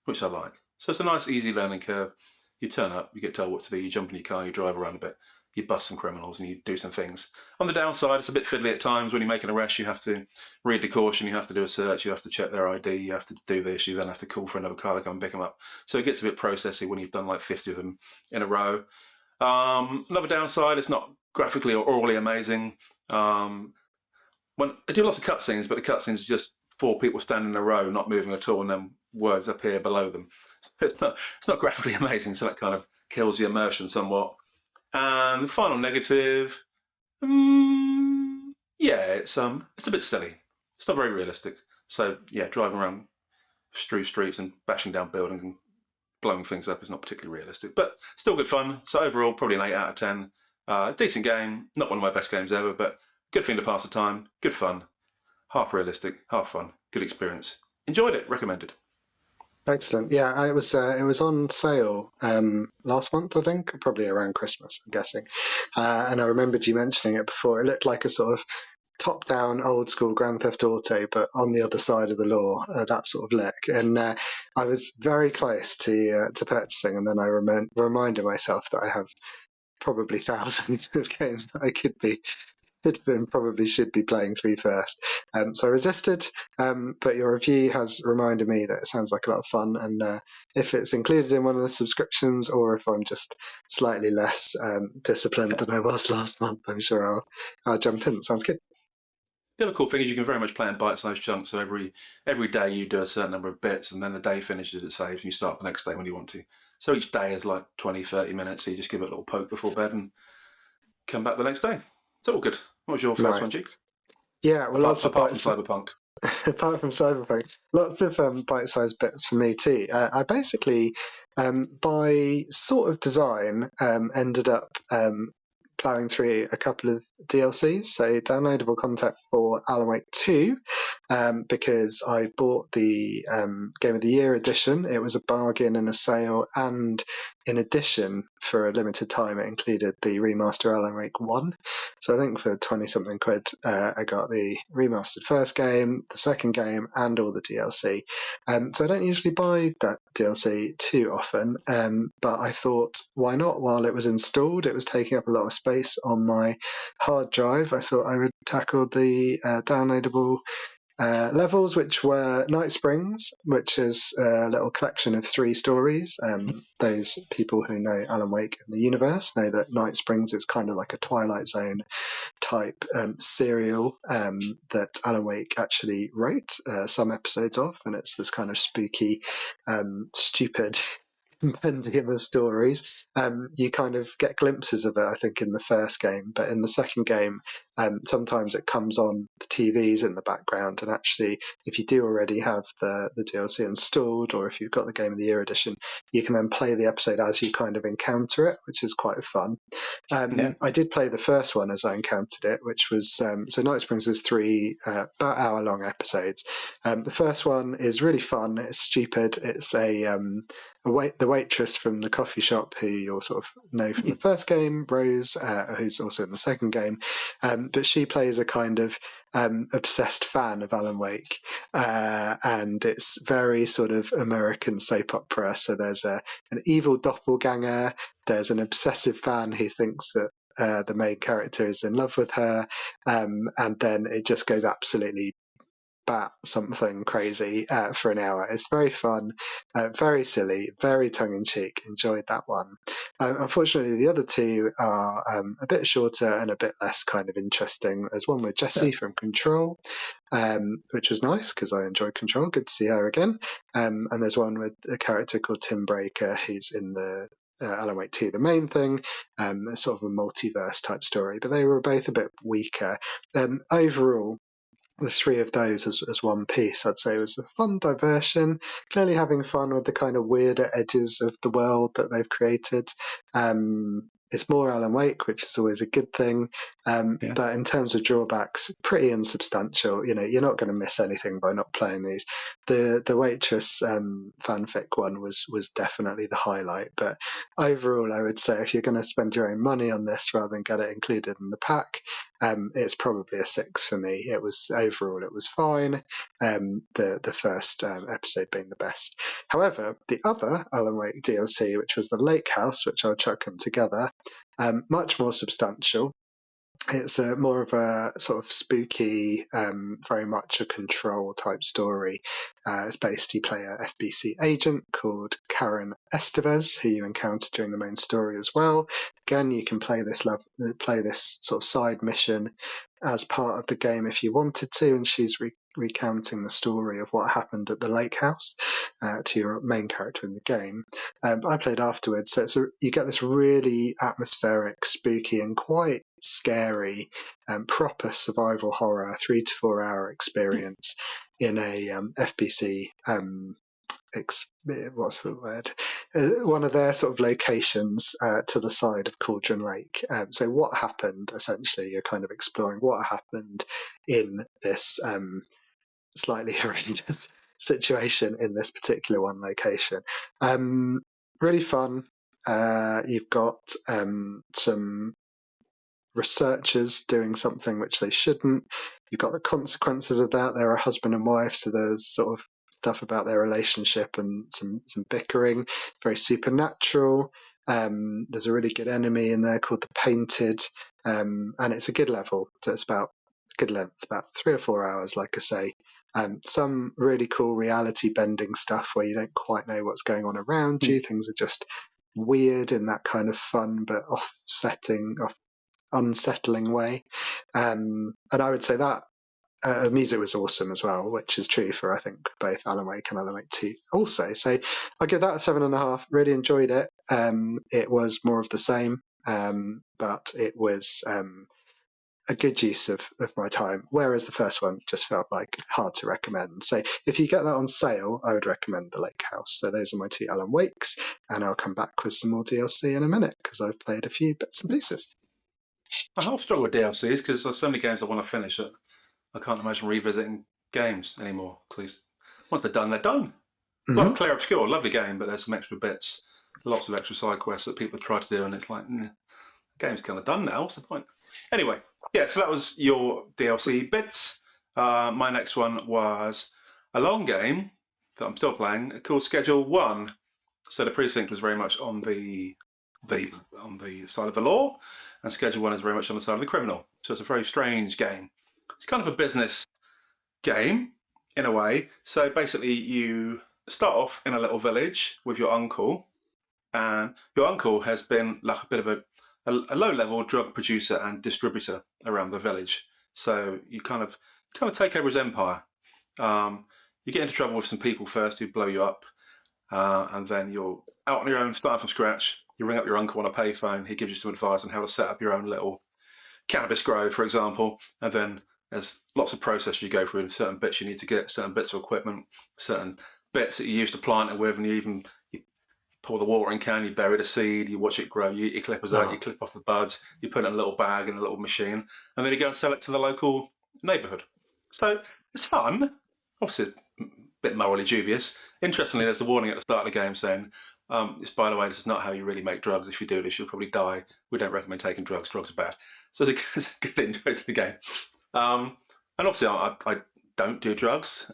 which I like. So it's a nice, easy learning curve. You turn up, you get told what to do, you jump in your car, you drive around a bit, you bust some criminals, and you do some things. On the downside, it's a bit fiddly at times. When you make an arrest, you have to read the caution, you have to do a search, you have to check their ID, you have to do this, you then have to call for another car to come and pick them up. So it gets a bit processy when you've done like 50 of them in a row. Another downside, it's not graphically or orally amazing. When they do lots of cutscenes, but the cutscenes are just four people standing in a row, not moving at all, and then words appear below them. So it's not graphically amazing, so that kind of kills the immersion somewhat. And the final negative, yeah, it's a bit silly. It's not very realistic. So yeah, driving around through streets and bashing down buildings and blowing things up is not particularly realistic, but still good fun. So overall, probably an 8 out of 10. Decent game, not one of my best games ever, but good thing to pass the time, good fun, half realistic, half fun, good experience. Enjoyed it, recommended. Excellent. Yeah, it was on sale last month, I think, probably around Christmas, I'm guessing. And I remembered you mentioning it before. It looked like a sort of top-down, old-school Grand Theft Auto, but on the other side of the law, that sort of look. And I was very close to purchasing, and then I reminded myself that I have probably thousands of games that I could probably should be playing through first. So I resisted, but your review has reminded me that it sounds like a lot of fun, and if it's included in one of the subscriptions, or if I'm just slightly less disciplined than I was last month, I'm sure I'll jump in. Sounds good. The other cool thing is you can very much play in bite-sized chunks, so every day you do a certain number of bits, and then the day finishes, it saves, and you start the next day when you want to. So each day is like 20, 30 minutes, so you just give it a little poke before bed and come back the next day. It's all good. What was your first one, G? Yeah, well, apart from Cyberpunk. Apart from Cyberpunk, lots of bite-sized bits for me too. I basically, by sort of design, ended up ploughing through a couple of DLCs, so downloadable content for Alan Wake 2, because I bought the Game of the Year edition. It was a bargain and a sale, and in addition, for a limited time, it included the remaster Alan Wake 1. So I think for 20-something quid, I got the remastered first game, the second game, and all the DLC. So I don't usually buy that DLC too often, but I thought, why not? While it was installed, it was taking up a lot of space on my hard drive. I thought I would tackle the downloadable levels, which were Night Springs, which is a little collection of 3 stories. Those people who know Alan Wake and the universe know that Night Springs is kind of like a Twilight Zone type serial that Alan Wake actually wrote some episodes of, and it's this kind of spooky, stupid compendium of stories. You kind of get glimpses of it, I think, in the first game, but in the second game, sometimes it comes on the TVs in the background, and actually, if you do already have the DLC installed, or if you've got the Game of the Year edition, you can then play the episode as you kind of encounter it, which is quite fun. I did play the first one as I encountered it, which was, so Night Springs is 3 about hour-long episodes. The first one is really fun, it's stupid, it's the waitress from the coffee shop who you'll sort of know from the first game, Rose, who's also in the second game, but she plays a kind of obsessed fan of Alan Wake, and it's very sort of American soap opera. So there's an evil doppelganger, there's an obsessive fan who thinks that the main character is in love with her, and then it just goes absolutely bat something crazy for an hour. It's very fun, very silly, very tongue-in-cheek. Enjoyed that one. Unfortunately, the other 2 are a bit shorter and a bit less kind of interesting. There's one with Jessie from Control, which was nice because I enjoyed Control. Good to see her again. And there's one with a character called Tim Breaker who's in the Alan Wake 2, the main thing, sort of a multiverse type story, but they were both a bit weaker. Overall, the 3 of those as one piece, I'd say, was a fun diversion, clearly having fun with the kind of weirder edges of the world that they've created. It's more Alan Wake, which is always a good thing, but in terms of drawbacks, pretty insubstantial. You're not going to miss anything by not playing these. The waitress fanfic one was definitely the highlight, but overall I would say if you're going to spend your own money on this rather than get it included in the pack, It's probably a 6 for me. It was fine. The first episode being the best. However, the other Alan Wake DLC, which was the Lake House, which I'll chuck them together, much more substantial. It's more of a sort of spooky, very much a Control type story. You play a FBC agent called Karen Estevez, who you encounter during the main story as well. Again, you can play this sort of side mission as part of the game if you wanted to, and she's recounting the story of what happened at the lake house to your main character in the game. I played afterwards, so you get this really atmospheric, spooky, and quite scary, proper survival horror 3 to 4 hour experience in a FBC. What's the word? One of their sort of locations to the side of Cauldron Lake. So what happened? Essentially, you're kind of exploring what happened in this slightly horrendous situation in this particular one location. Really fun. You've got some researchers doing something which they shouldn't. You've got the consequences of that. They're a husband and wife, so there's sort of stuff about their relationship and some bickering. Very supernatural. There's a really good enemy in there called the Painted, and it's a good level. So it's about good length, about 3 or 4 hours, like I say. Some really cool reality bending stuff where you don't quite know what's going on around you. Things are just weird in that kind of fun but unsettling way. And I would say that the music was awesome as well, which is true for I think both Alan Wake and Alan Wake 2 also. So I'll give that a 7.5. Really enjoyed it. It was more of the same, but it was a good use of my time, whereas the first one just felt like hard to recommend. So if you get that on sale, I would recommend the Lake House. So those are my 2 Alan Wakes, and I'll come back with some more DLC in a minute because I've played a few bits and pieces. I half struggle with DLCs because there's so many games I want to finish that I can't imagine revisiting games anymore. Please, once they're done, they're done. Mm-hmm. Like Clair Obscure, lovely game, but there's some extra bits, lots of extra side quests that people try to do, and it's like, the game's kind of done now. What's the point? Anyway, yeah, so that was your DLC bits. My next one was a long game that I'm still playing called Schedule 1. So the Precinct was very much on the side of the law, and Schedule 1 is very much on the side of the criminal. So it's a very strange game. It's kind of a business game, in a way. So basically you start off in a little village with your uncle, and your uncle has been like a bit of a low-level drug producer and distributor around the village. So you kind of take over his empire. You get into trouble with some people first who blow you up, and then you're out on your own, starting from scratch. You ring up your uncle on a payphone. He gives you some advice on how to set up your own little cannabis grow, for example. And then there's lots of processes you go through, certain bits you need to get, certain bits of equipment, certain bits that you use to plant it with, and you pour the watering can, you bury the seed, you watch it grow, you eat your clippers out, you clip off the buds, you put it in a little bag in a little machine, and then you go and sell it to the local neighbourhood. So it's fun, obviously a bit morally dubious. Interestingly, there's a warning at the start of the game saying, by the way, this is not how you really make drugs. If you do this, you'll probably die. We don't recommend taking drugs. Drugs are bad. So it's a good intro to the game. And obviously, I don't do drugs.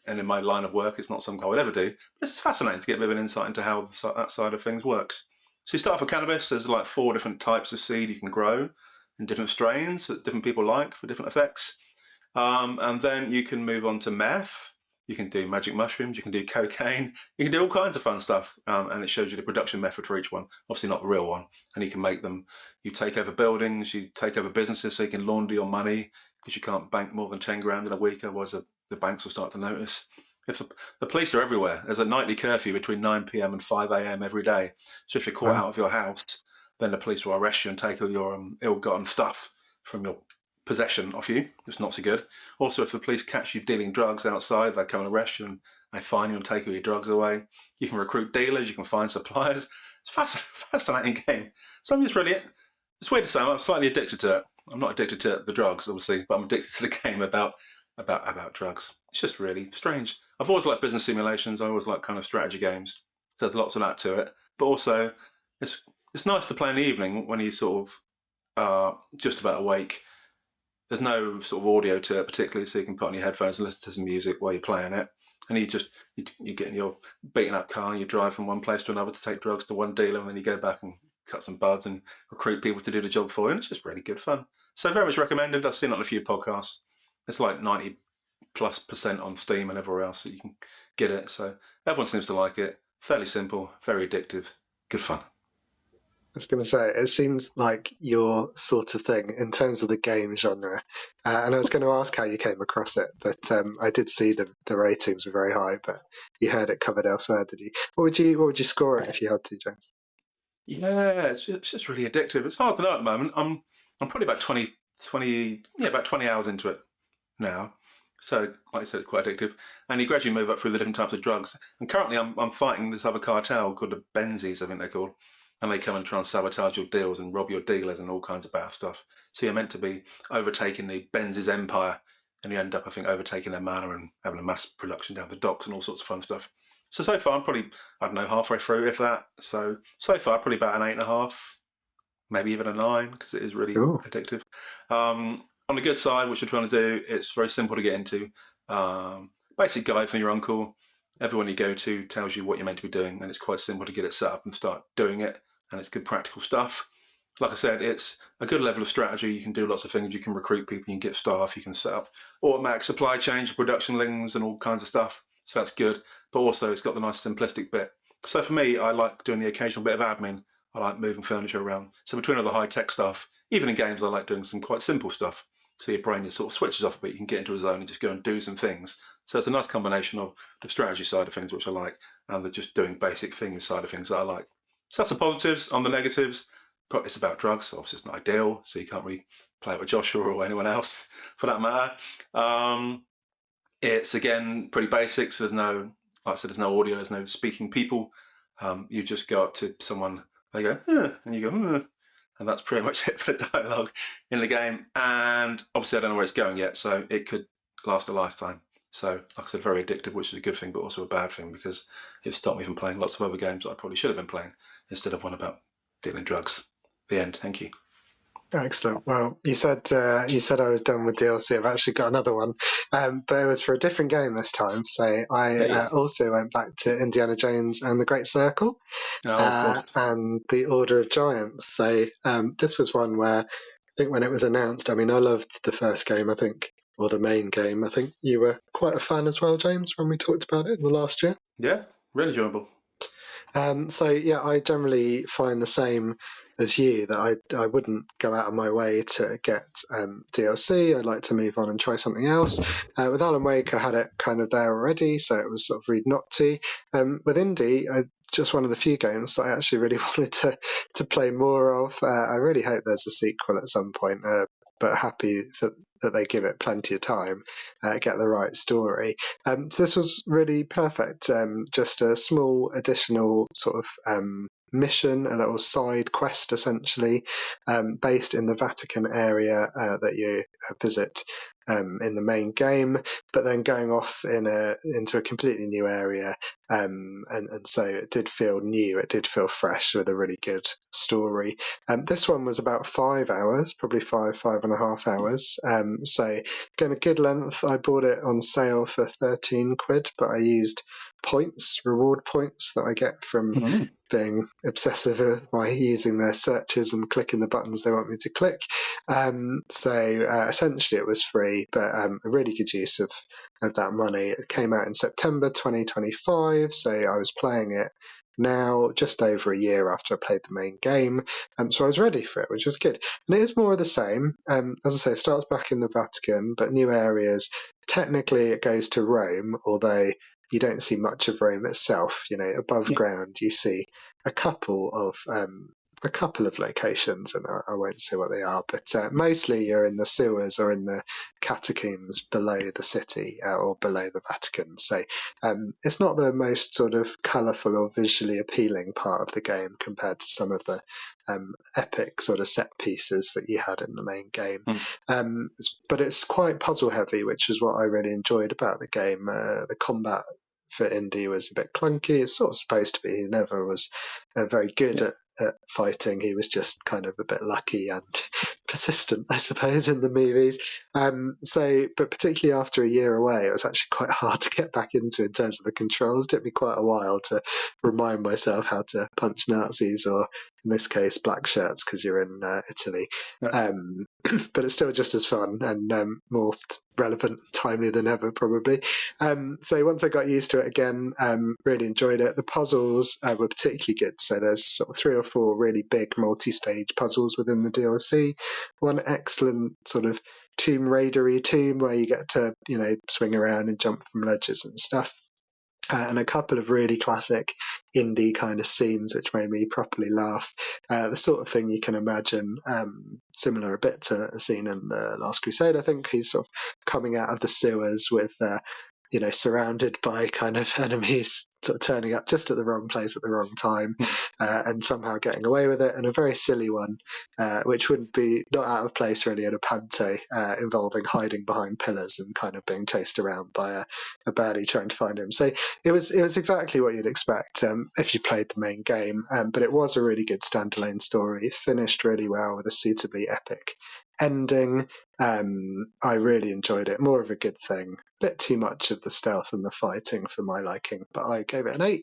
And in my line of work, it's not something I would ever do. But it's fascinating to get a bit of an insight into how that side of things works. So you start off with cannabis. There's like 4 different types of seed you can grow in different strains that different people like for different effects. And then you can move on to meth. You can do magic mushrooms. You can do cocaine. You can do all kinds of fun stuff. And it shows you the production method for each one. Obviously not the real one. And you can make them. You take over buildings. You take over businesses so you can launder your money because you can't bank more than 10 grand in a week. Otherwise the banks will start to notice. If the police are everywhere. There's a nightly curfew between 9 p.m. and 5 a.m. every day. So if you're caught out of your house, then the police will arrest you and take all your ill-gotten stuff from your possession off you. It's not so good. Also, if the police catch you dealing drugs outside, they come and arrest you and they fine you and take all your drugs away. You can recruit dealers. You can find suppliers. It's a fascinating game. So it's weird to say, I'm slightly addicted to it. I'm not addicted to the drugs, obviously, but I'm addicted to the game about drugs. It's just really strange. I've always liked business simulations. I always like kind of strategy games. So there's lots of that to it. But also, it's nice to play in the evening when you sort of are just about awake there's no sort of audio to it particularly, so you can put on your headphones and listen to some music while you're playing it. And you get in your beaten up car and you drive from one place to another to take drugs to one dealer, and then you go back and cut some buds and recruit people to do the job for you. And it's just really good fun. So very much recommended. I've seen it on a few podcasts. It's like 90+% on Steam and everywhere else that you can get it. So everyone seems to like it. Fairly simple, very addictive, good fun. I was going to say, it seems like your sort of thing in terms of the game genre. And I was going to ask how you came across it, but I did see the ratings were very high, but you heard it covered elsewhere, did you? What would you score it if you had to, James? Yeah, it's just really addictive. It's hard to know at the moment. I'm probably about 20 hours into it now. So, like I said, it's quite addictive. And you gradually move up through the different types of drugs. And currently I'm fighting this other cartel called the Benzies, I think they're called. And they come and try and sabotage your deals and rob your dealers and all kinds of bad stuff. So you're meant to be overtaking the Benzies empire, and you end up, I think, overtaking their manor and having a mass production down the docks and all sorts of fun stuff. So far I'm probably, I don't know, halfway through, if that. So far probably about an 8.5, maybe even a 9, because it is really addictive. On the good side, which we're trying to do, it's very simple to get into. Basic guide from your uncle. Everyone you go to tells you what you're meant to be doing, and it's quite simple to get it set up and start doing it, and it's good practical stuff. Like I said, it's a good level of strategy. You can do lots of things. You can recruit people, you can get staff, you can set up automatic supply chain, production links, and all kinds of stuff. So that's good. But also, it's got the nice simplistic bit. So for me, I like doing the occasional bit of admin. I like moving furniture around. So between all the high-tech stuff, even in games, I like doing some quite simple stuff. So your brain just sort of switches off a bit. You can get into a zone and just go and do some things. So it's a nice combination of the strategy side of things, which I like, and the just doing basic things side of things that I like. So that's the positives. On the negatives, it's about drugs. Obviously, it's not ideal, so you can't really play it with Joshua or anyone else for that matter. It's, again, pretty basic. So like I said, there's no audio, there's no speaking people. You just go up to someone, they go, and you go, and that's pretty much it for the dialogue in the game. And obviously, I don't know where it's going yet, so it could last a lifetime. So, like I said, very addictive, which is a good thing, but also a bad thing, because it stopped me from playing lots of other games that I probably should have been playing instead of one about dealing drugs. The end. Thank you. Excellent. Well, you said I was done with DLC. I've actually got another one, but it was for a different game this time. So I also went back to Indiana Jones and the Great Circle, and the Order of Giants. So this was one where I think when it was announced, I mean, I loved the first game, I think, or the main game. I think you were quite a fan as well, James, when we talked about it in the last year. Yeah, really enjoyable. So yeah, I generally find the same as you, that I wouldn't go out of my way to get DLC. I'd like to move on and try something else. With Alan Wake, I had it kind of there already, so it was sort of rude not to. With Indie, just one of the few games that I actually really wanted to play more of. I really hope there's a sequel at some point, but happy that they give it plenty of time, get the right story. So this was really perfect. Just a small additional sort of mission, a little side quest essentially, based in the Vatican area that you visit in the main game, but then going off into a completely new area, and so it did feel new, it did feel fresh, with a really good story. This one was about 5 hours, probably 5.5 hours, so again, a good length. I bought it on sale for 13 quid, but I used reward points that I get from being obsessive by using their searches and clicking the buttons they want me to click. So essentially it was free, but a really good use of that money. It came out in September 2025, so I was playing it now just over a year after I played the main game, so I was ready for it, which was good. And it is more of the same. As I say, it starts back in the Vatican, but new areas. Technically it goes to Rome, although you don't see much of Rome itself. Above ground you see a couple of locations, and I won't say what they are, but mostly you're in the sewers or in the catacombs below the city, or below the Vatican. So it's not the most sort of colourful or visually appealing part of the game compared to some of the epic sort of set pieces that you had in the main game. But it's quite puzzle heavy, which is what I really enjoyed about the game. The combat for Indy was a bit clunky. It's sort of supposed to be. He never was very good at fighting. He was just kind of a bit lucky and persistent, I suppose, in the movies. But particularly after a year away, it was actually quite hard to get back into in terms of the controls. It took me quite a while to remind myself how to punch Nazis, or in this case, black shirts, because you're in Italy. Yeah. But it's still just as fun and more relevant, timely than ever, probably. So once I got used to it again, really enjoyed it. The puzzles were particularly good. So there's sort of 3 or 4 really big multi-stage puzzles within the DLC. One excellent sort of Tomb Raider-y tomb where you get to, swing around and jump from ledges and stuff. And a couple of really classic indie kind of scenes which made me properly laugh. The sort of thing you can imagine, similar a bit to a scene in The Last Crusade, I think. He's sort of coming out of the sewers with, surrounded by kind of enemies sort of turning up just at the wrong place at the wrong time, and somehow getting away with it. And a very silly one, which would be not out of place really in a Panto, involving hiding behind pillars and kind of being chased around by a baddie trying to find him. So it was exactly what you'd expect if you played the main game, but it was a really good standalone story. It finished really well with a suitably epic ending. I really enjoyed it. More of a good thing. A bit too much of the stealth and the fighting for my liking, but I gave it an 8.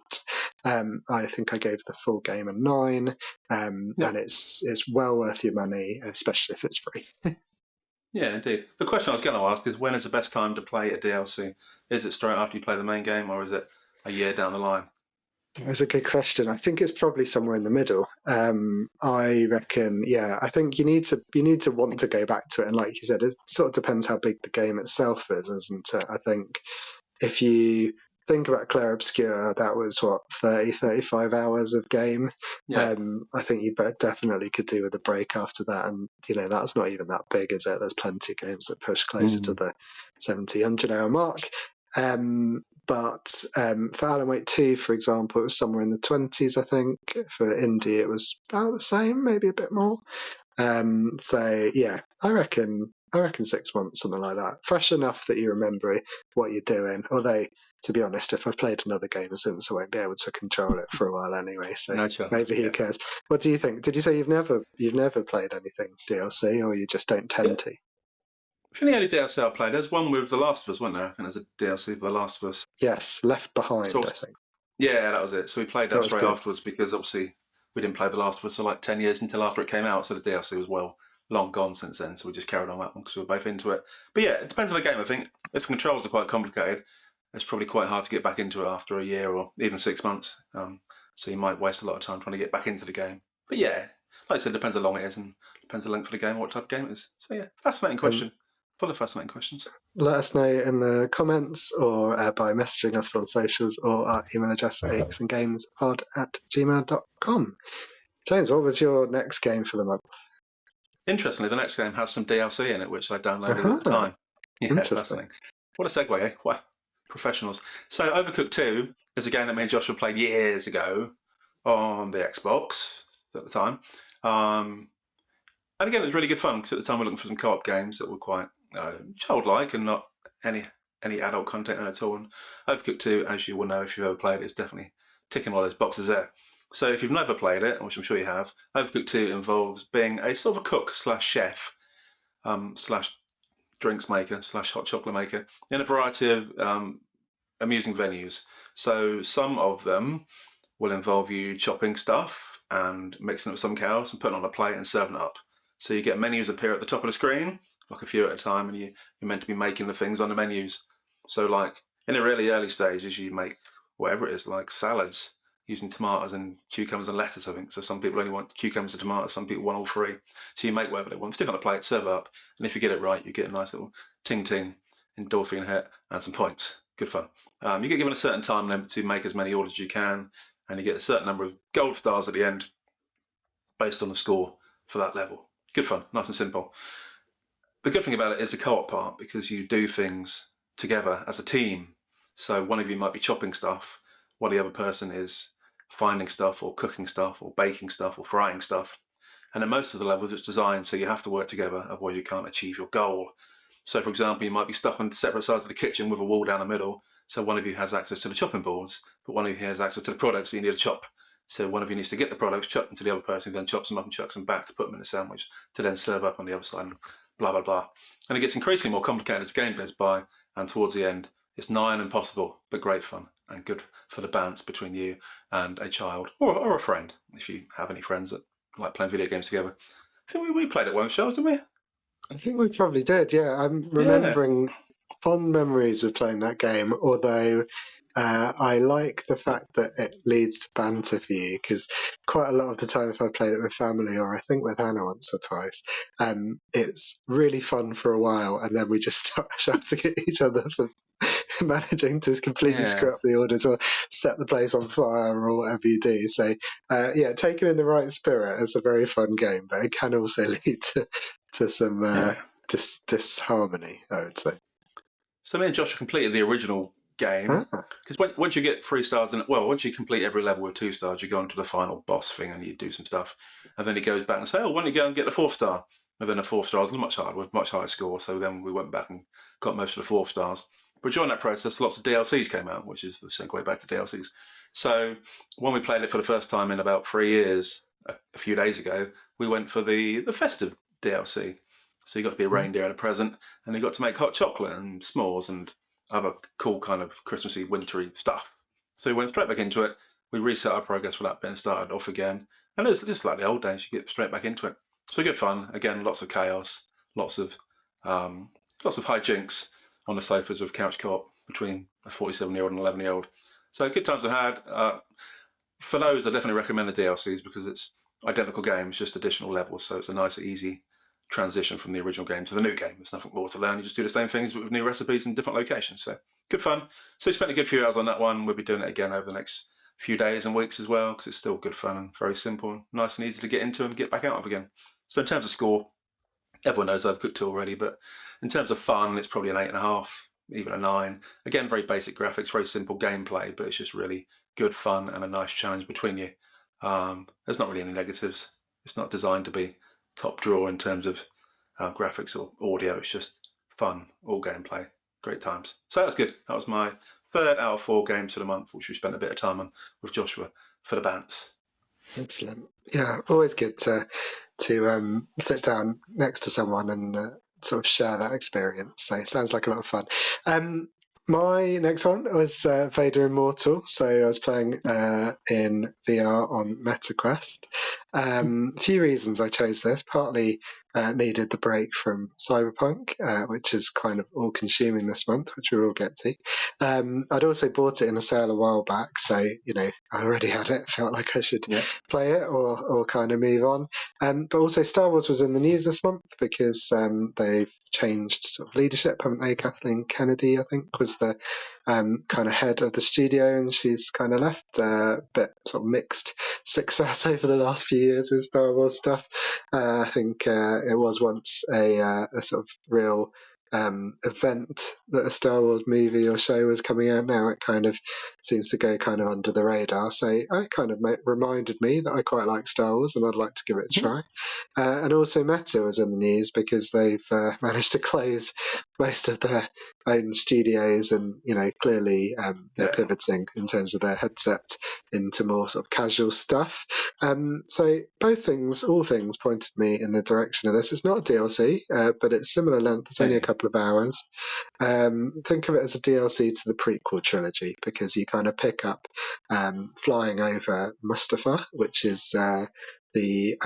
I think I gave the full game a 9, and it's well worth your money, especially if it's free. Yeah, indeed. The question I was going to ask is, when is the best time to play a DLC? Is it straight after you play the main game, or is it a year down the line? That's a good question. I think it's probably somewhere in the middle. I reckon, I think you need to want to go back to it, and like you said, it sort of depends how big the game itself is, isn't it? I think if you think about Clair Obscur, that was 35 hours of game. Yeah. I think you definitely could do with a break after that, and that's not even that big, is it? There's plenty of games that push closer to the 70-100 hour mark. But for Alan Wake 2, for example, it was somewhere in the 20s, I think. For indie, it was about the same, maybe a bit more. I reckon 6 months, something like that. Fresh enough that you remember what you're doing. Although, to be honest, if I've played another game since, I won't be able to control it for a while anyway. So No chance. Maybe who cares? What do you think? Did you say you've never played anything DLC, or you just don't tend to? I think the only DLC I played, there's one with The Last of Us, wasn't there? I think there's a DLC for The Last of Us. Yes, Left Behind, I think. Yeah, that was it. So we played that straight afterwards, because obviously we didn't play The Last of Us for like 10 years until after it came out, so the DLC was long gone since then, so we just carried on that one because we were both into it. But yeah, it depends on the game, I think. If the controls are quite complicated, it's probably quite hard to get back into it after a year or even 6 months. So you might waste a lot of time trying to get back into the game. But yeah, like I said, it depends how long it is and depends the length of the game, what type of game it is. So yeah, fascinating question. Full of fascinating questions. Let us know in the comments, or by messaging us on socials, or our email address, aexandgamespod@gmail.com. James, what was your next game for the month? Interestingly, the next game has some DLC in it, which I downloaded at the time. Yeah, fascinating. What a segue, eh? Wow, professionals. So Overcooked 2 is a game that me and Joshua played years ago on the Xbox at the time. And again, it was really good fun, because at the time we were looking for some co-op games that were quite childlike and not any adult content at all. And Overcooked 2, as you will know if you've ever played it, is definitely ticking all those boxes there. So if you've never played it, which I'm sure you have, Overcooked 2 involves being a sort of a cook / chef / drinks maker / hot chocolate maker in a variety of amusing venues. So some of them will involve you chopping stuff and mixing it with something else and putting it on a plate and serving it up. So you get menus appear at the top of the screen, like a few at a time, and you're meant to be making the things on the menus. So like in the really early stages, you make whatever it is, like salads using tomatoes and cucumbers and lettuce, I think. So some people only want cucumbers and tomatoes, some people want all three. So you make whatever they want, stick on a plate, serve it up, and if you get it right, you get a nice little ting-ting endorphin hit and some points. Good fun. You get given a certain time limit to make as many orders as you can, and you get a certain number of gold stars at the end based on the score for that level. Good fun, nice and simple. The good thing about it is the co-op part, because you do things together as a team. So one of you might be chopping stuff while the other person is finding stuff or cooking stuff or baking stuff or frying stuff. And in most of the levels, it's designed so you have to work together, otherwise you can't achieve your goal. So for example, you might be stuck on separate sides of the kitchen with a wall down the middle. So one of you has access to the chopping boards, but one of you has access to the products that you need to chop. So one of you needs to get the products, chuck them to the other person, who then chops them up and chucks them back to put them in a sandwich to then serve up on the other side, and blah, blah, blah. And it gets increasingly more complicated as the game goes by, and towards the end, it's nigh on impossible, but great fun and good for the balance between you and a child or a friend, if you have any friends that like playing video games together. I think we played it once, Charles, didn't we? I think we probably did, yeah. I'm remembering fond memories of playing that game, although I like the fact that it leads to banter for you, because quite a lot of the time if I played it with family, or I think with Hannah once or twice, it's really fun for a while, and then we just start shouting at each other for managing to completely screw up the orders or set the place on fire or whatever you do. So, taken in the right spirit, it's a very fun game, but it can also lead to some disharmony, I would say. So me and Josh completed the original game, because once you get 3 stars, once you complete every level with 2 stars, you go into the final boss thing and you do some stuff, and then he goes back and say, why don't you go and get the 4th star? And then the 4th star is much harder, with much higher score, so then we went back and got most of the 4 stars. But during that process, lots of DLCs came out, which is the segue back to DLCs. So when we played it for the first time in about 3 years, a few days ago, we went for the festive DLC. So you got to be a reindeer and a present, and you got to make hot chocolate and s'mores and other cool kind of Christmassy, wintry stuff. So we went straight back into it. We reset our progress for that bit and started off again. And it's just like the old days, you get straight back into it. So good fun. Again, lots of chaos, lots of hijinks on the sofas with couch co-op between a 47-year-old and an 11-year-old. So good times I had. For those, I definitely recommend the DLCs because it's identical games, just additional levels. So it's a nice, easy transition from the original game to the new game. There's nothing more to learn. You just do the same things but with new recipes in different locations. So good fun. So we spent a good few hours on that one. We'll be doing it again over the next few days and weeks as well because it's still good fun and very simple and nice and easy to get into and get back out of again. So in terms of score, everyone knows Overcooked already, but in terms of fun, it's probably an 8.5, even a 9. Again, very basic graphics, very simple gameplay, but it's just really good fun and a nice challenge between you. There's not really any negatives. It's not designed to be top drawer in terms of graphics or audio. It's just fun, all gameplay, great times. So that was good. That was my 3rd out of 4 games for the month, which we spent a bit of time on with Joshua for the bants. Excellent. Yeah, always good to sit down next to someone and sort of share that experience. So it sounds like a lot of fun. My next one was Vader Immortal. So I was playing in VR on MetaQuest. A few reasons I chose this. Partly needed the break from Cyberpunk, which is kind of all-consuming this month, which we will get to. I'd also bought it in a sale a while back, so I already had it. Felt like I should play it or kind of move on. But also Star Wars was in the news this month because they've changed sort of leadership, haven't they? Kathleen Kennedy, I think, was the kind of head of the studio, and she's kind of left. A bit sort of mixed success over the last few years with Star Wars stuff. I think it was once a sort of real event that a Star Wars movie or show was coming out. Now it kind of seems to go kind of under the radar. So it kind of reminded me that I quite like Star Wars and I'd like to give it a try. And also Meta was in the news because they've managed to close most of their own studios, and clearly they're pivoting in terms of their headset into more sort of casual stuff. So all things pointed me in the direction of this. It's not a DLC, but it's similar length. It's only a couple of hours. Think of it as a DLC to the prequel trilogy because you kind of pick up flying over Mustafar, which is the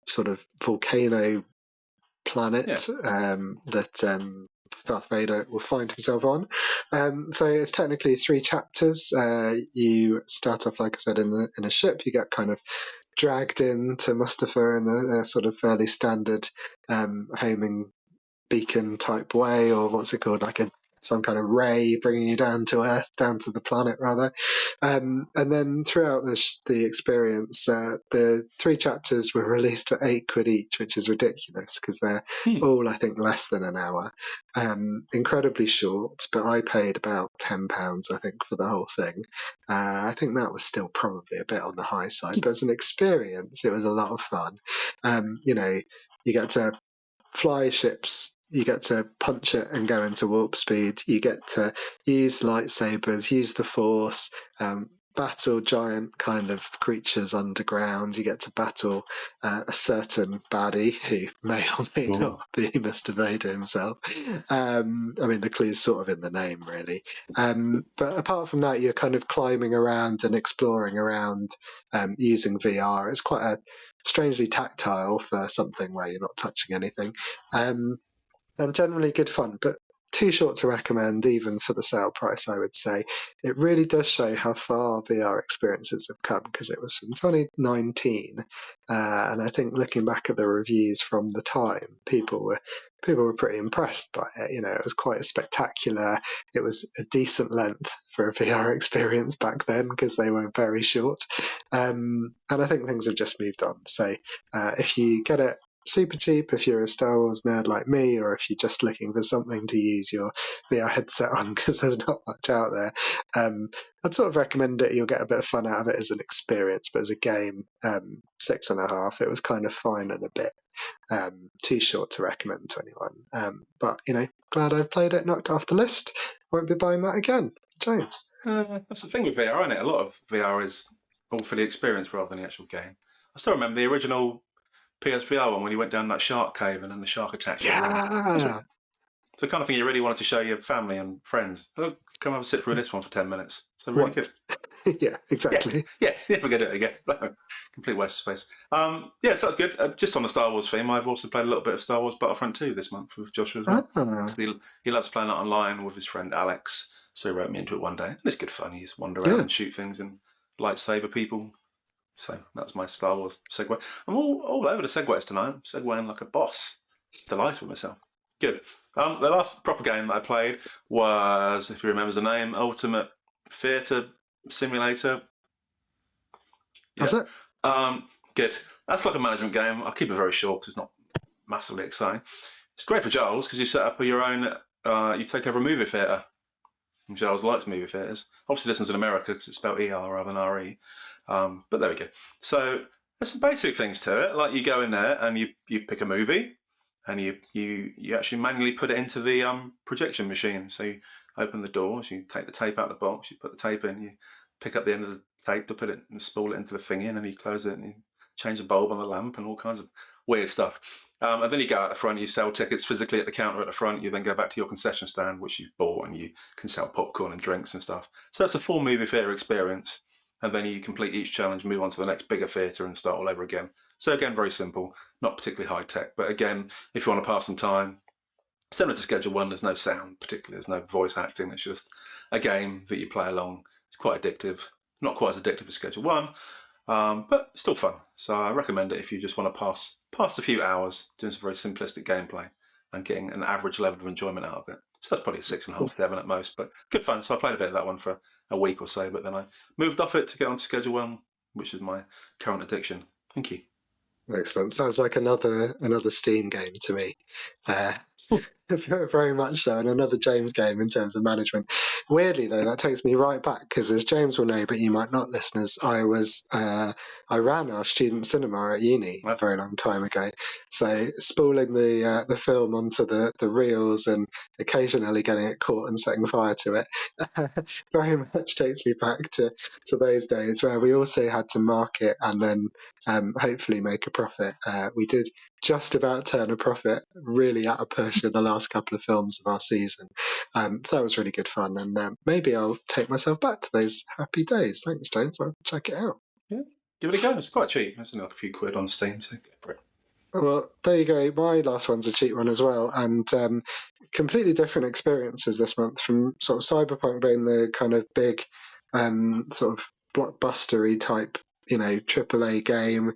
sort of volcano planet that Darth Vader will find himself on. So it's technically 3 chapters. You start off, like I said, in a ship. You get kind of dragged into Mustafar in a sort of fairly standard homing beacon type way, or what's it called, like some kind of ray bringing you down to Earth, down to the planet rather. And then throughout the experience, the 3 chapters were released for £8 each, which is ridiculous because they're all, I think, less than an hour. Incredibly short, but I paid about £10, I think, for the whole thing. I think that was still probably a bit on the high side, but as an experience, it was a lot of fun. You get to fly ships, you get to punch it and go into warp speed, you get to use lightsabers, use the Force, battle giant kind of creatures underground. You get to battle a certain baddie who may or may not be Mr. Vader himself. I mean, the clue's sort of in the name, really. But apart from that, you're kind of climbing around and exploring around using VR. It's quite a strangely tactile for something where you're not touching anything. And generally good fun, but too short to recommend even for the sale price, I would say. It really does show how far VR experiences have come, because it was from 2019, and I think looking back at the reviews from the time, people were pretty impressed by it. It was quite spectacular. It was a decent length for a VR experience back then, because they were very short, and I think things have just moved on. So if you get it super cheap, if you're a Star Wars nerd like me, or if you're just looking for something to use your VR headset on because there's not much out there, I'd sort of recommend it. You'll get a bit of fun out of it as an experience, but as a game, 6.5. It was kind of fine and a bit too short to recommend to anyone. But glad I've played it, knocked off the list. Won't be buying that again. James. That's the thing with VR, isn't it? A lot of VR is all for the experience rather than the actual game. I still remember the original PSVR one when you went down that shark cave and then the shark attacked you. Yeah. It's the kind of thing you really wanted to show your family and friends. Oh, come have a sit through this one for 10 minutes. So really good. Yeah, exactly. Yeah, never get it again. Complete waste of space. So that's good. Just on the Star Wars theme, I've also played a little bit of Star Wars Battlefront 2 this month with Joshua as well. He loves playing that online with his friend Alex, so he wrote me into it one day. And it's good fun. You just wander around and shoot things and lightsaber people. So that's my Star Wars segue. I'm all over the segues tonight. I'm segueing like a boss. Delighted with myself. Good. The last proper game that I played was, if you remember the name, Ultimate Theatre Simulator. That's it? Good. That's like a management game. I'll keep it very short because it's not massively exciting. It's great for Giles because you set up your own, you take over a movie theatre. And Giles likes movie theatres. Obviously this one's in America because it's spelled ER rather than RE. But there we go. So there's some basic things to it. Like you go in there and you pick a movie and you actually manually put it into the projection machine. So you open the doors, you take the tape out of the box, you put the tape in, you pick up the end of the tape to put it and spool it into the thingy, and then you close it and you change the bulb on the lamp and all kinds of weird stuff. And then you go out the front, you sell tickets physically at the counter at the front, you then go back to your concession stand, which you've bought, and you can sell popcorn and drinks and stuff. So it's a full movie theatre experience. And then you complete each challenge, move on to the next bigger theatre and start all over again. So again, very simple, not particularly high tech. But again, if you want to pass some time, similar to Schedule 1, there's no sound particularly, there's no voice acting. It's just a game that you play along. It's quite addictive, not quite as addictive as Schedule 1, but still fun. So I recommend it if you just want to pass a few hours doing some very simplistic gameplay and getting an average level of enjoyment out of it. So that's probably a 6.5, 7 at most, but good fun. So I played a bit of that one for a week or so, but then I moved off it to get on to Schedule 1, which is my current addiction. Thank you. Excellent. Sounds like another Steam game to me. Very much so, and another James game in terms of management. Weirdly, though, that takes me right back, because as James will know, but you might not, listeners, I ran our student cinema at uni a very long time ago. So spooling the film onto the reels and occasionally getting it caught and setting fire to it very much takes me back to those days where we also had to market and then hopefully make a profit. We did just about turn a profit, really at a push in the last couple of films of our season. So that was really good fun, and maybe I'll take myself back to those happy days. Thanks, James. I'll check it out. Yeah, give it a go. It's quite cheap. It's only like a few quid on Steam, so go for it. Well, there you go. My last one's a cheap one as well, and completely different experiences this month, from sort of Cyberpunk being the kind of big sort of blockbustery type, AAA game,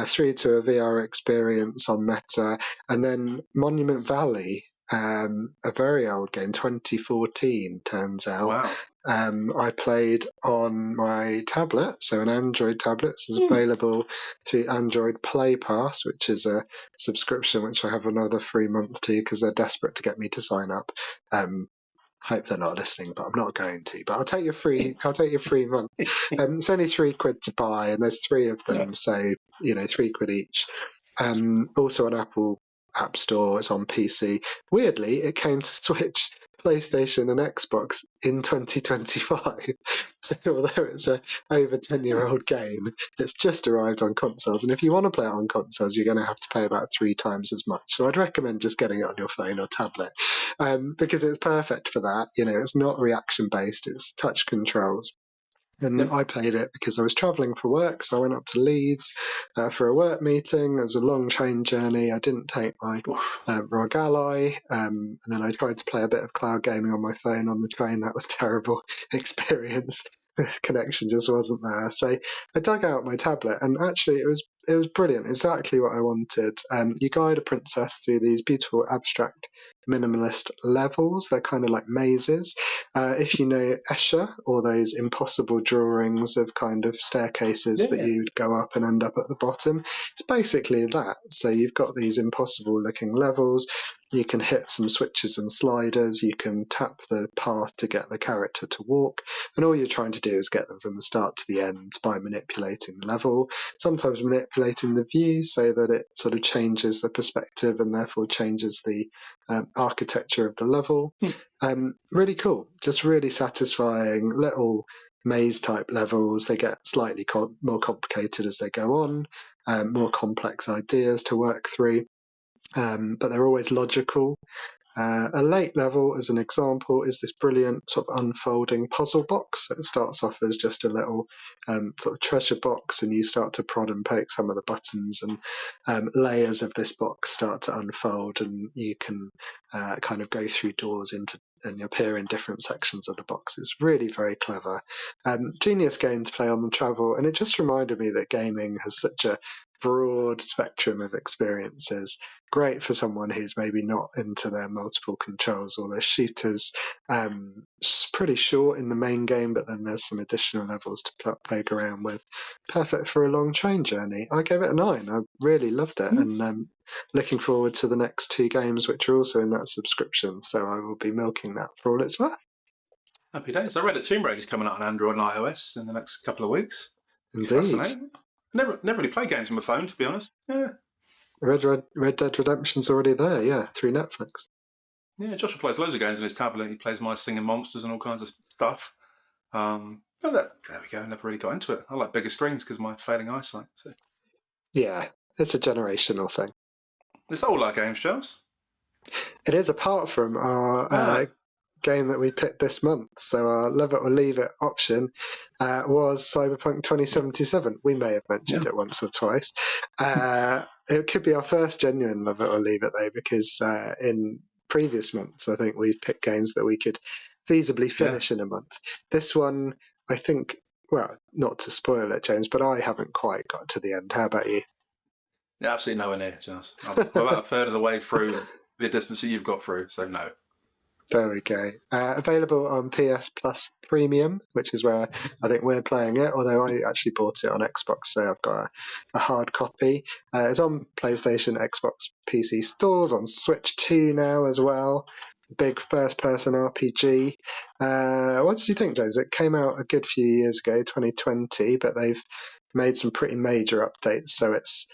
through to a VR experience on Meta, and then Monument Valley, a very old game, 2014, turns out. Wow. I played on my tablet, so an Android tablet. This is available through Android Play Pass, which is a subscription which I have another free month to because they're desperate to get me to sign up. Hope they're not listening, but I'm not going to. But I'll take your free month. It's only £3 to buy, and there's 3 of them, so £3 each. Also on Apple App Store, it's on PC. Weirdly, it came to Switch PlayStation and Xbox in 2025. So although it's a over 10-year-old game, it's just arrived on consoles. And if you want to play it on consoles, you're going to have to pay about 3 times as much. So I'd recommend just getting it on your phone or tablet, because it's perfect for that. It's not reaction based; it's touch controls. And Yep. I played it because I was travelling for work, so I went up to Leeds for a work meeting. It was a long train journey. I didn't take my ROG Ally, and then I tried to play a bit of cloud gaming on my phone on the train. That was a terrible experience. The connection just wasn't there. So I dug out my tablet, and actually it was brilliant. Exactly what I wanted. You guide a princess through these beautiful abstract minimalist levels. They're kind of like mazes. If you know Escher, or those impossible drawings of kind of staircases that you'd go up and end up at the bottom, it's basically that. So you've got these impossible looking levels. You can hit some switches and sliders. You can tap the path to get the character to walk. And all you're trying to do is get them from the start to the end by manipulating the level, sometimes manipulating the view so that it sort of changes the perspective and therefore changes the architecture of the level. Really cool. Just really satisfying little maze-type levels. They get slightly more complicated as they go on, more complex ideas to work through. But they're always logical. A late level, as an example, is this brilliant sort of unfolding puzzle box. So it starts off as just a little sort of treasure box, and you start to prod and poke some of the buttons, and layers of this box start to unfold, and you can kind of go through doors and you appear in different sections of the box. It's really very clever. Genius game to play on the travel, and it just reminded me that gaming has such a broad spectrum of experiences. Great for someone who's maybe not into their multiple controls or their shooters. It's pretty short in the main game, but then there's some additional levels to poke around with. Perfect for a long train journey. I gave it a 9. I really loved it, and looking forward to the next 2 games, which are also in that subscription. So I will be milking that for all it's worth. Happy days. I read that Tomb Raider's coming out on Android and iOS in the next couple of weeks. Indeed. Fascinating. Never really play games on my phone, to be honest. Yeah. Red Dead Redemption's already there, yeah, through Netflix. Yeah, Joshua plays loads of games on his tablet. He plays My Singing Monsters and all kinds of stuff. But there we go. I never really got into it. I like bigger screens because of my failing eyesight. So. Yeah, it's a generational thing. Is that all our games, Giles? It is, apart from our game that we picked this month. So our love it or leave it option was Cyberpunk 2077. We may have mentioned it once or twice. It could be our first genuine love it or leave it, though, because in previous months, I think we've picked games that we could feasibly finish in a month. This one, I think, well, not to spoil it, James, but I haven't quite got to the end. How about you? Yeah, absolutely nowhere near, Giles. I'm about a third of the way through the distance that you've got through, so no. There we go. Available on PS Plus Premium, which is where I think we're playing it, although I actually bought it on Xbox, so I've got a hard copy. It's on PlayStation, Xbox, PC stores, on Switch 2 now as well. Big first-person RPG. What did you think, James? It came out a good few years ago, 2020, but they've made some pretty major updates, so it's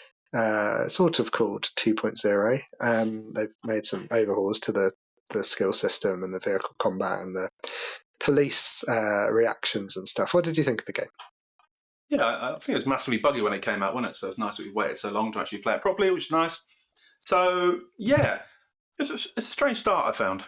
sort of called 2.0. They've made some overhauls to the skill system and the vehicle combat and the police reactions and stuff. What did you think of the game? Yeah, I think it was massively buggy when it came out, wasn't it? So it's nice that we waited so long to actually play it properly, which is nice. So, yeah, it's a strange start, I found.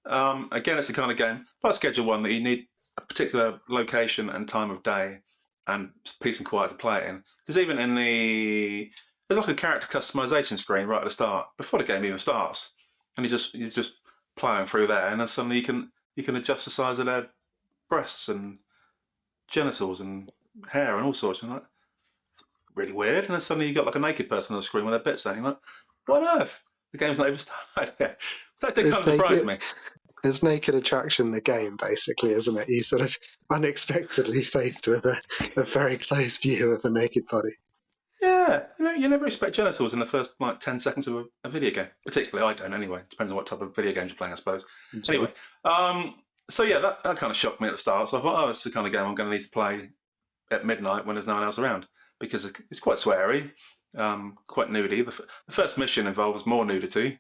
Again, it's the kind of game, like Schedule 1, that you need a particular location and time of day and peace and quiet to play it in. There's even there's like a character customization screen right at the start, before the game even starts. And you're just plowing through there, and then suddenly you can adjust the size of their breasts and genitals and hair and all sorts. And like, really weird. And then suddenly you got like a naked person on the screen with their bits out. And you're like, what on earth? The game's not even started yet. So that did kind of surprise me. It's naked attraction, the game, basically, isn't it? You sort of unexpectedly faced with a very close view of a naked body. Yeah, you never expect genitals in the first 10 seconds of a video game. Particularly, I don't anyway. Depends on what type of video games you're playing, I suppose. Anyway, so yeah, that kind of shocked me at the start. So I thought, it's the kind of game I'm going to need to play at midnight when there's no one else around, because it's quite sweary, quite nudie. The first mission involves more nudity,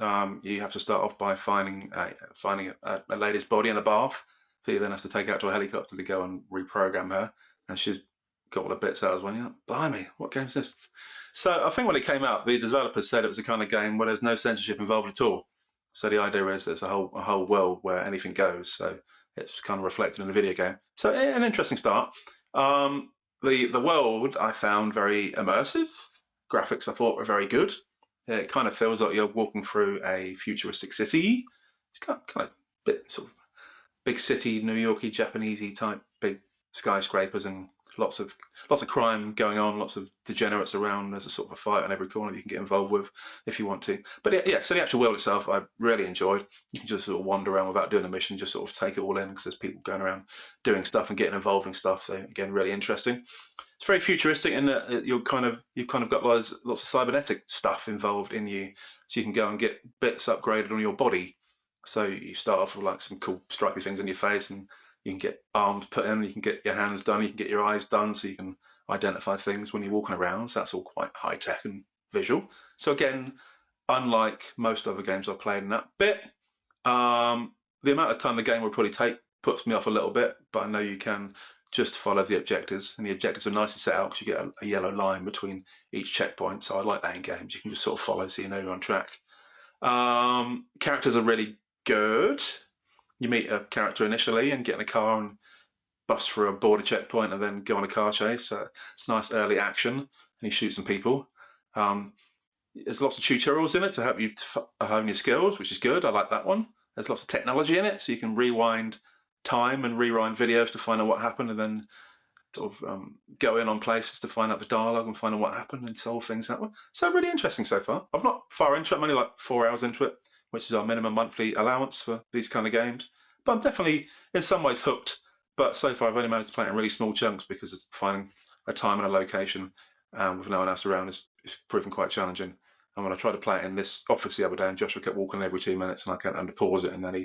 You have to start off by finding a lady's body in a bath. So you then have to take her out to a helicopter to go and reprogram her, and she's got all the bits out as well. You're like, blimey, what game's this? So I think when it came out, the developers said it was a kind of game where there's no censorship involved at all. So the idea is it's a whole world where anything goes. So it's kind of reflected in the video game. So an interesting start. The world I found very immersive. Graphics I thought were very good. It kind of feels like you're walking through a futuristic city. It's kind of bit sort of big city, New Yorky, Japanesey type, big skyscrapers and lots of crime going on, lots of degenerates around. There's a sort of a fight on every corner you can get involved with if you want to. But yeah, so the actual world itself I really enjoyed. You can just sort of wander around without doing a mission, just sort of take it all in because there's people going around doing stuff and getting involved in stuff. So again, really interesting. It's very futuristic in that you've kind of got lots of cybernetic stuff involved in you, so you can go and get bits upgraded on your body. So you start off with like some cool stripy things on your face, and you can get arms put in, you can get your hands done, you can get your eyes done, so you can identify things when you're walking around. So that's all quite high tech and visual. So again, unlike most other games I've played in that bit, the amount of time the game will probably take puts me off a little bit, but I know you can just follow the objectives, and the objectives are nicely set out because you get a yellow line between each checkpoint. So I like that in games. You can just sort of follow so you know you're on track. Characters are really good. You meet a character initially and get in a car and bust through a border checkpoint and then go on a car chase. So it's nice early action, and you shoot some people. There's lots of tutorials in it to help you hone your skills, which is good. I like that one. There's lots of technology in it, so you can rewind time and rewind videos to find out what happened, and then sort of go in on places to find out the dialogue and find out what happened and solve things that way. So really interesting so far. I'm not far into it. I'm only like 4 hours into it, which is our minimum monthly allowance for these kind of games. But I'm definitely, in some ways, hooked. But so far, I've only managed to play it in really small chunks because it's finding a time and a location with no one else around is proving quite challenging. And when I tried to play it in this office the other day, and Joshua kept walking every 2 minutes, and I kept having to pause it, and then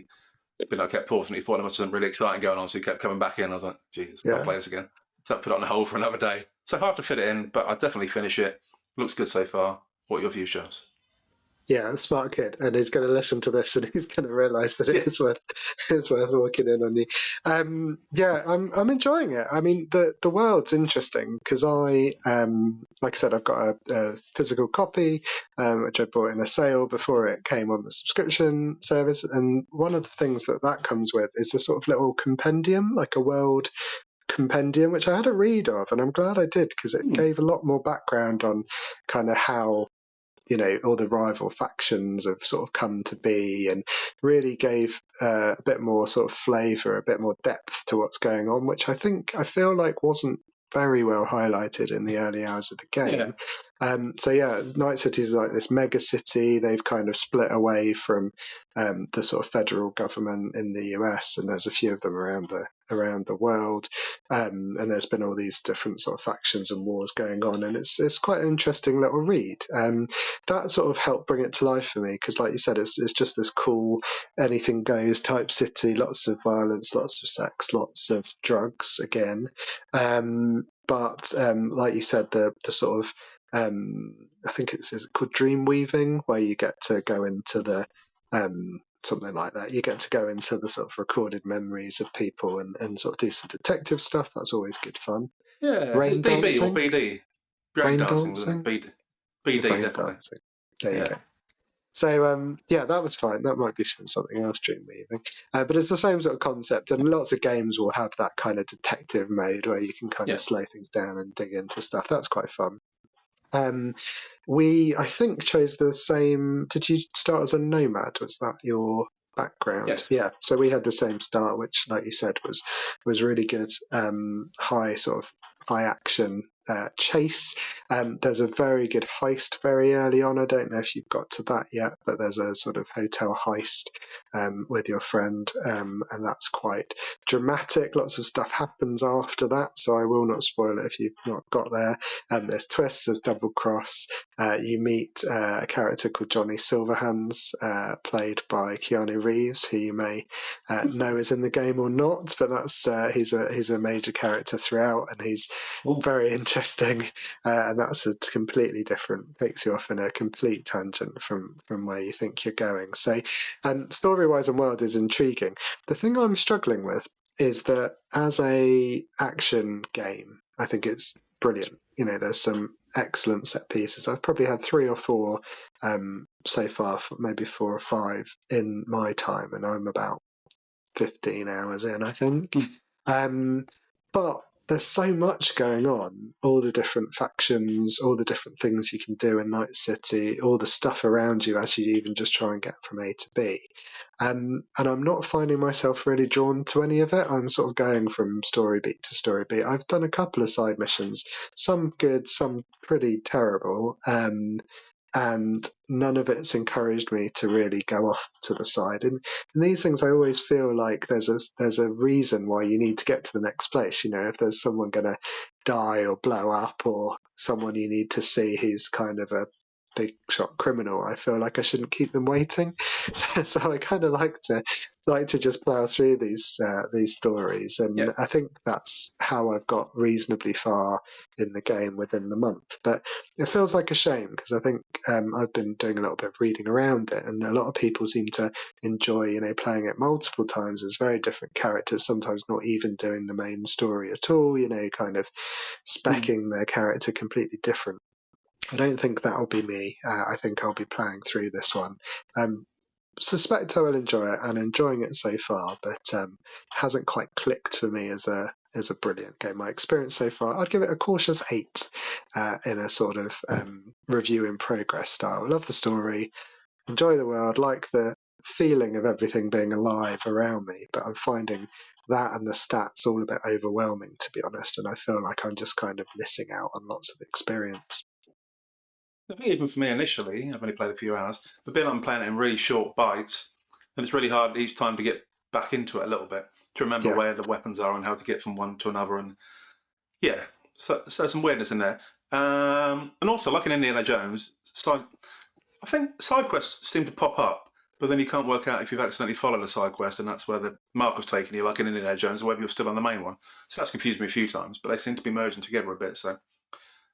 I kept pausing. He thought there must have something really exciting going on, so he kept coming back in. I was like, Jesus, I'll play this again. So I put it on hold for another day. So hard to fit it in, but I'd definitely finish it. Looks good so far. What are your views, Giles? Yeah, a smart kid, and he's going to listen to this, and he's going to realise that it's worth walking in on you. I'm enjoying it. I mean, the world's interesting because like I said, I've got a physical copy which I bought in a sale before it came on the subscription service, and one of the things that comes with is a sort of little compendium, like a world compendium, which I had a read of, and I'm glad I did because it gave a lot more background on kind of how all the rival factions have sort of come to be, and really gave a bit more sort of flavour, a bit more depth to what's going on, which I feel like wasn't very well highlighted in the early hours of the game. Night City is like this mega city. They've kind of split away from the sort of federal government in the US, and there's a few of them around the world, and there's been all these different sort of factions and wars going on, and it's quite an interesting little read. That sort of helped bring it to life for me because, like you said, it's just this cool anything goes type city, lots of violence, lots of sex, lots of drugs again, but like you said, the sort of I think is called dream weaving, where you get to go into the something like that. You get to go into the sort of recorded memories of people and sort of do some detective stuff. That's always good fun. Yeah, Rain DB dancing? or BD? Rain dancing, wasn't it? BD Rain definitely. dancing. There you go. So, that was fine. That might be from something else, Dreamweaving. But it's the same sort of concept, and lots of games will have that kind of detective mode where you can kind of slow things down and dig into stuff. That's quite fun. We, I think, chose the same. Did you start as a nomad? Was that your background? Yes. Yeah. So we had the same start, which, like you said, was really good. High action chase. There's a very good heist very early on. I don't know if you've got to that yet, but there's a sort of hotel heist with your friend, and that's quite dramatic. Lots of stuff happens after that, so I will not spoil it if you've not got there. There's twists, there's double cross. You meet a character called Johnny Silverhands, played by Keanu Reeves, who you may know is in the game or not, but that's he's a major character throughout, and he's very interesting, and that's a completely different, takes you off in a complete tangent from where you think you're going. So story-wise and world is intriguing. The thing I'm struggling with is that as a action game, I think it's brilliant. There's some excellent set pieces. I've probably had 3 or 4 so far, maybe 4 or 5 in my time, and I'm about 15 hours in, I think. But there's so much going on, all the different factions, all the different things you can do in Night City, all the stuff around you as you even just try and get from A to B. And I'm not finding myself really drawn to any of it. I'm sort of going from story beat to story beat. I've done a couple of side missions, some good, some pretty terrible, and none of it's encouraged me to really go off to the side. And these things, I always feel like there's a reason why you need to get to the next place. If there's someone going to die or blow up, or someone you need to see who's kind of a big shot criminal, I feel like I shouldn't keep them waiting. So I kind of like to just plow through these stories, and I think that's how I've got reasonably far in the game within the month. But it feels like a shame, because I think I've been doing a little bit of reading around it, and a lot of people seem to enjoy playing it multiple times as very different characters, sometimes not even doing the main story at all, kind of speccing their character completely different. I don't think that'll be me. I think I'll be playing through this one. Suspect I will enjoy it, and enjoying it so far, but hasn't quite clicked for me as a brilliant game. My experience so far, I'd give it a cautious 8 in a sort of review in progress style. Love the story, enjoy the world, like the feeling of everything being alive around me, but I'm finding that and the stats all a bit overwhelming, to be honest, and I feel like I'm just kind of missing out on lots of experience. I think even for me initially, I've only played a few hours, but then I'm playing it in really short bites, and it's really hard each time to get back into it a little bit, to remember where the weapons are and how to get from one to another, and so some weirdness in there. And also, like in Indiana Jones, I think side quests seem to pop up, but then you can't work out if you've accidentally followed a side quest, and that's where the marker's taken you, like in Indiana Jones, or whether you're still on the main one. So that's confused me a few times, but they seem to be merging together a bit, so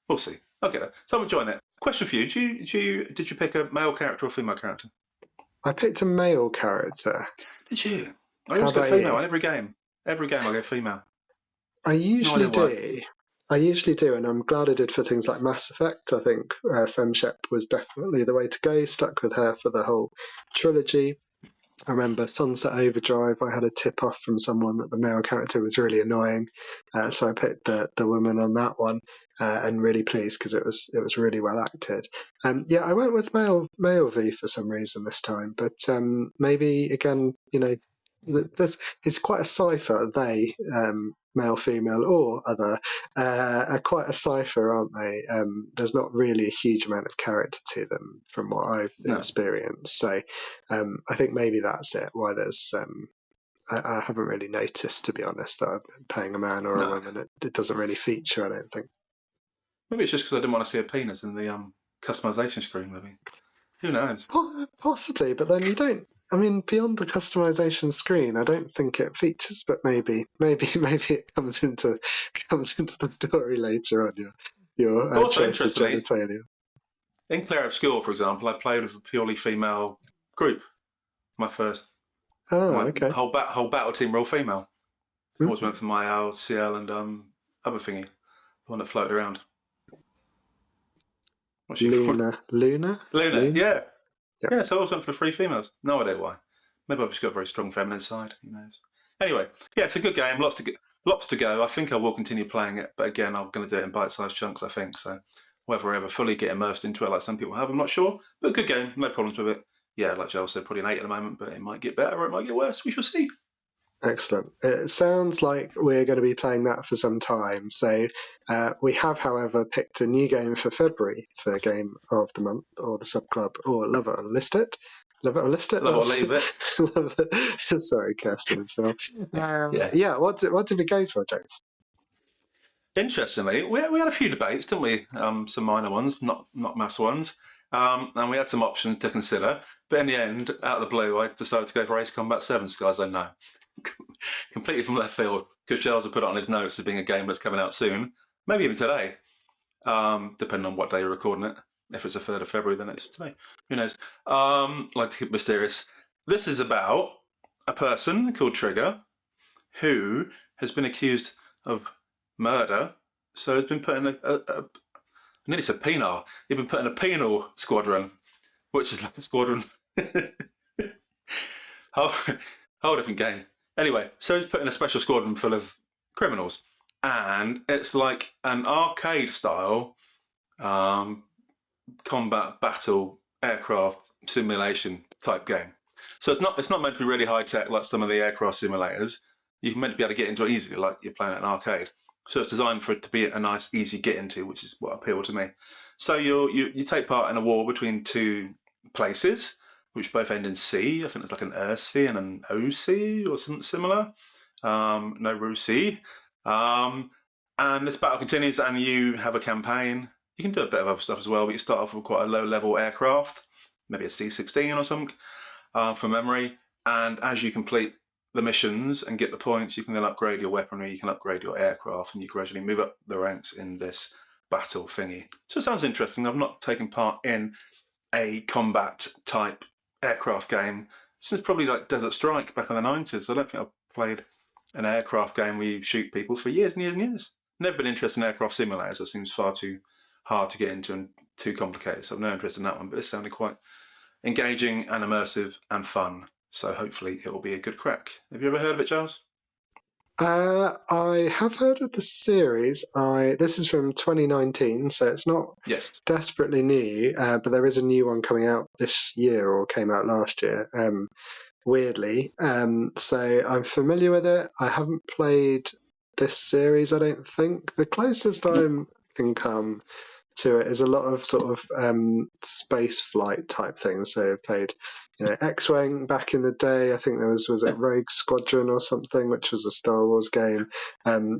we'll see. I'll get it. So I'm enjoying it. Question for you: did you pick a male character or female character? I picked a male character. Did you? I always go female in every game. Every game I go female. I usually do. I usually do, and I'm glad I did for things like Mass Effect. I think Femshep was definitely the way to go. Stuck with her for the whole trilogy. I remember Sunset Overdrive, I had a tip-off from someone that the male character was really annoying, so I picked the woman on that one, and really pleased because it was really well acted. I went with male V for some reason this time, but maybe, again, this is quite a cipher, they, male, female, or other, are quite a cipher, aren't they? There's not really a huge amount of character to them from what I've experienced. So I think maybe that's it, why there's... I haven't really noticed, to be honest, that I'm playing a man or a woman. It doesn't really feature, I don't think. Maybe it's just because I didn't want to see a penis in the customization screen, maybe. Who knows? Possibly, but then you don't... I mean, beyond the customization screen, I don't think it features, but maybe it comes into the story later on. Your choice of genitalia. In Claire Obscure, for example, I played with a purely female group. My first. Okay. Whole battle team were all female. Always went for my LCL and other thingy, the one that floated around. What's she called? Luna. Yeah. Yeah, so I always went for the 3 females. No idea why. Maybe I've just got a very strong feminine side. Who knows? Anyway, it's a good game. Lots to go. I think I will continue playing it, but again, I'm going to do it in bite-sized chunks, I think. So whether I ever fully get immersed into it like some people have, I'm not sure. But a good game. No problems with it. Yeah, like Giles said, probably an 8 at the moment, but it might get better or it might get worse. We shall see. Excellent. It sounds like we're going to be playing that for some time. So we have, however, picked a new game for February for Game of the Month, or the Sub Club, or Love It or List It. Love it or list it. Love or leave it. Love it. Sorry, Kirsty and Phil. Yeah. What did we go for, James? Interestingly, we had a few debates, didn't we? Some minor ones, not mass ones. And we had some options to consider. But in the end, out of the blue, I decided to go for Ace Combat 7, Skies Unknown. Completely from left field, because Giles had put it on his notes as being a game that's coming out soon, maybe even today, depending on what day you're recording it. If it's the 3rd of February, then it's today. Who knows? Like to keep it mysterious. This is about a person called Trigger who has been accused of murder, so has been put in I nearly said penal. He's been put in a penal squadron, which is like a squadron. whole different game. Anyway, so he's put in a special squadron full of criminals, and it's like an arcade style combat battle aircraft simulation type game. So it's not meant to be really high tech like some of the aircraft simulators. You're meant to be able to get into it easily, like you're playing at an arcade. So it's designed for it to be a nice, easy get into, which is what appealed to me. So you take part in a war between two places, which both end in C. I think there's like an RC and an OC or something similar. No Rusi. And this battle continues, and you have a campaign. You can do a bit of other stuff as well, but you start off with quite a low-level aircraft, maybe a C-16 or something, from memory. And as you complete the missions and get the points, you can then upgrade your weaponry, you can upgrade your aircraft, and you gradually move up the ranks in this battle thingy. So it sounds interesting. I've not taken part in a combat type aircraft game since probably like Desert Strike back in the 90s. I don't think I've played an aircraft game where you shoot people for years and years and years. Never been interested in aircraft simulators. That seems far too hard to get into and too complicated. So I've no interest in that one, but it sounded quite engaging and immersive and fun. So hopefully it will be a good crack. Have you ever heard of it, Giles? I have heard of the series. This is from 2019, so it's not desperately new, but there is a new one coming out this year, or came out last year, weirdly. So I'm familiar with it. I haven't played this series, I don't think. The closest I can come to it is a lot of sort of space flight type things. So I played X-Wing back in the day. I think there was it Rogue Squadron or something, which was a Star Wars game.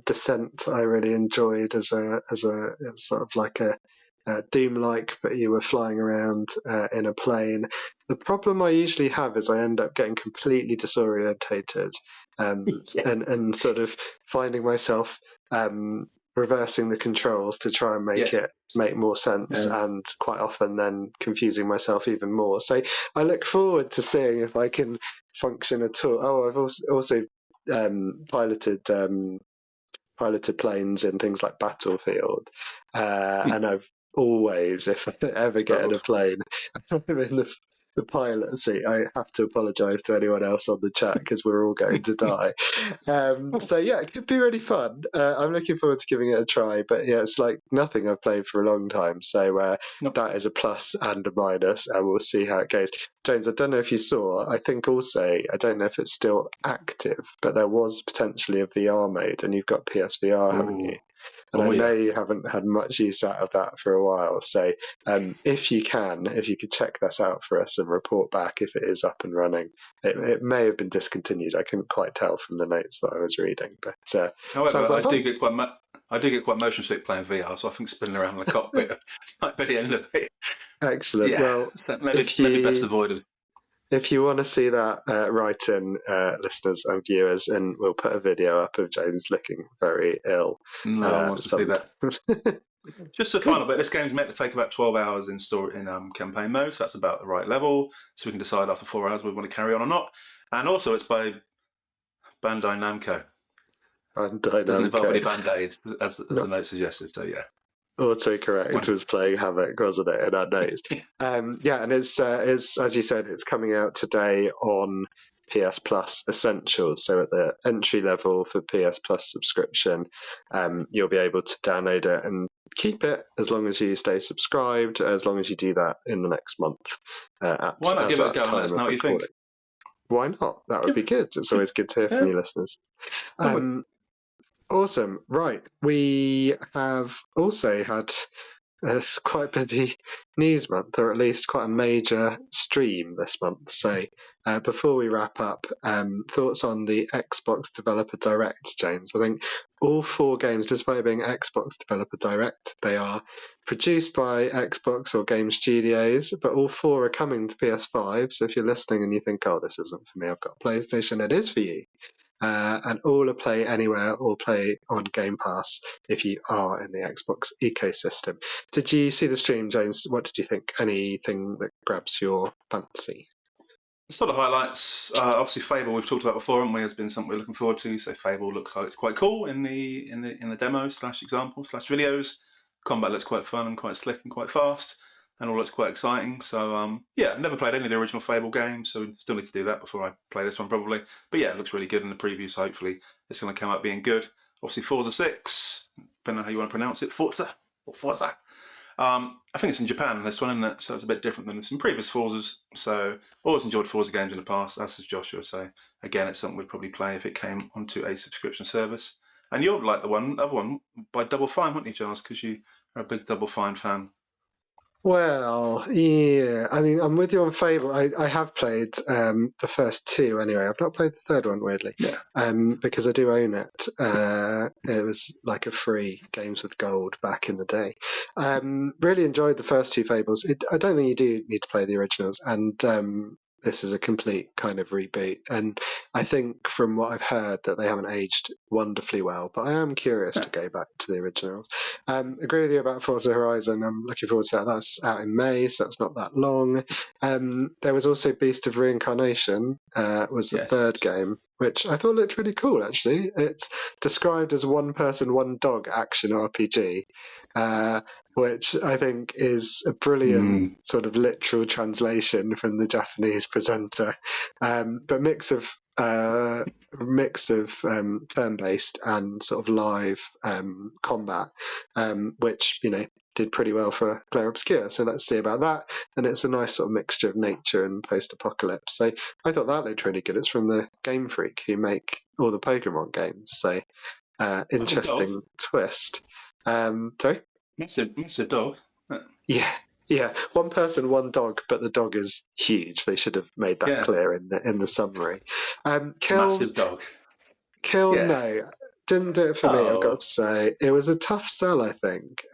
Descent I really enjoyed as a it was sort of like a Doom-like, but you were flying around in a plane. The problem I usually have is I end up getting completely disorientated and sort of finding myself reversing the controls to try and make more sense, and quite often then confusing myself even more. So I look forward to seeing if I can function at all. Oh, I've also piloted planes in things like Battlefield, and I've always, if I ever get in a plane, I'm in the pilot seat, I have to apologise to anyone else on the chat because we're all going to die. So yeah, it could be really fun. I'm looking forward to giving it a try, but yeah, it's like nothing I've played for a long time. So that is a plus and a minus, and we'll see how it goes. James, I don't know if you saw, I think also, I don't know if it's still active, but there was potentially a VR mode, and you've got PSVR, haven't you? And I know you haven't had much use out of that for a while. So if you could check this out for us and report back if it is up and running. It may have been discontinued. I couldn't quite tell from the notes that I was reading. But however, I do get quite motion sick playing VR, so I think spinning around in the cockpit might be the end of it. Excellent. Yeah, well, maybe best avoided. If you want to see that, write in, listeners and viewers, and we'll put a video up of James looking very ill. No one wants to see that. Just a final bit, this game's meant to take about 12 hours in campaign mode, so that's about the right level, so we can decide after 4 hours whether we want to carry on or not. And also it's by Bandai Namco. It doesn't involve any Band-Aids, as the note suggested, so yeah. Autocorrect was playing havoc, wasn't it, in our notes? Yeah, and it's as you said, it's coming out today on PS Plus Essentials. So at the entry level for PS Plus subscription, you'll be able to download it and keep it as long as you stay subscribed, as long as you do that in the next month. Why not give it a go and let us know what you think? Why not? That would be good. It's always good to hear from you listeners. Awesome. Right. We have also had a quite busy news month, or at least quite a major stream this month. So before we wrap up, thoughts on the Xbox Developer Direct, James? I think all 4 games, despite being Xbox Developer Direct, they are produced by Xbox or Game Studios, but all 4 are coming to PS5. So if you're listening and you think, oh, this isn't for me, I've got a PlayStation, it is for you. And all are play anywhere or play on Game Pass if you are in the Xbox ecosystem. Did you see the stream, James? What did you think? Anything that grabs your fancy? Sort of highlights. Obviously, Fable we've talked about before, haven't we? Has been something we're looking forward to. So Fable looks like it's quite cool in the demo / example / videos. Combat looks quite fun and quite slick and quite fast, and all looks quite exciting. So yeah, I've never played any of the original Fable games, so we still need to do that before I play this one probably. But yeah, it looks really good in the preview. So hopefully it's going to come out being good. Obviously, Forza 6, depending on how you want to pronounce it, Forza or Forza. I think it's in Japan, this one, isn't it? So it's a bit different than some previous Forzas. So always enjoyed Forza games in the past, as does Joshua. So again, it's something we'd probably play if it came onto a subscription service. And you'll like the other one by Double Fine, wouldn't you, Giles? Because you are a big Double Fine fan. Well, yeah. I mean, I'm with you on Fable. I have played the first 2 anyway. I've not played the third one, weirdly. Yeah. Because I do own it. It was like a free Games with Gold back in the day. Really enjoyed the first 2 Fables. I don't think you do need to play the originals. And this is a complete kind of reboot. And I think from what I've heard that they haven't aged wonderfully well. But I am curious to go back to the originals. Agree with you about Forza Horizon. I'm looking forward to that. That's out in May, so that's not that long. There was also Beast of Reincarnation, was the third game, which I thought looked really cool, actually. It's described as one person, one dog action RPG, which I think is a brilliant sort of literal translation from the Japanese presenter. But mix of turn-based and sort of live combat, which, you know, did pretty well for Claire Obscure. So let's see about that. And it's a nice sort of mixture of nature and post-apocalypse. So I thought that looked really good. It's from the Game Freak, who make all the Pokemon games. So interesting twist. Sorry? Massive dog. Yeah. One person, one dog, but the dog is huge. They should have made that clear in the summary. Massive dog. No, didn't do it for me, I've got to say. It was a tough sell, I think.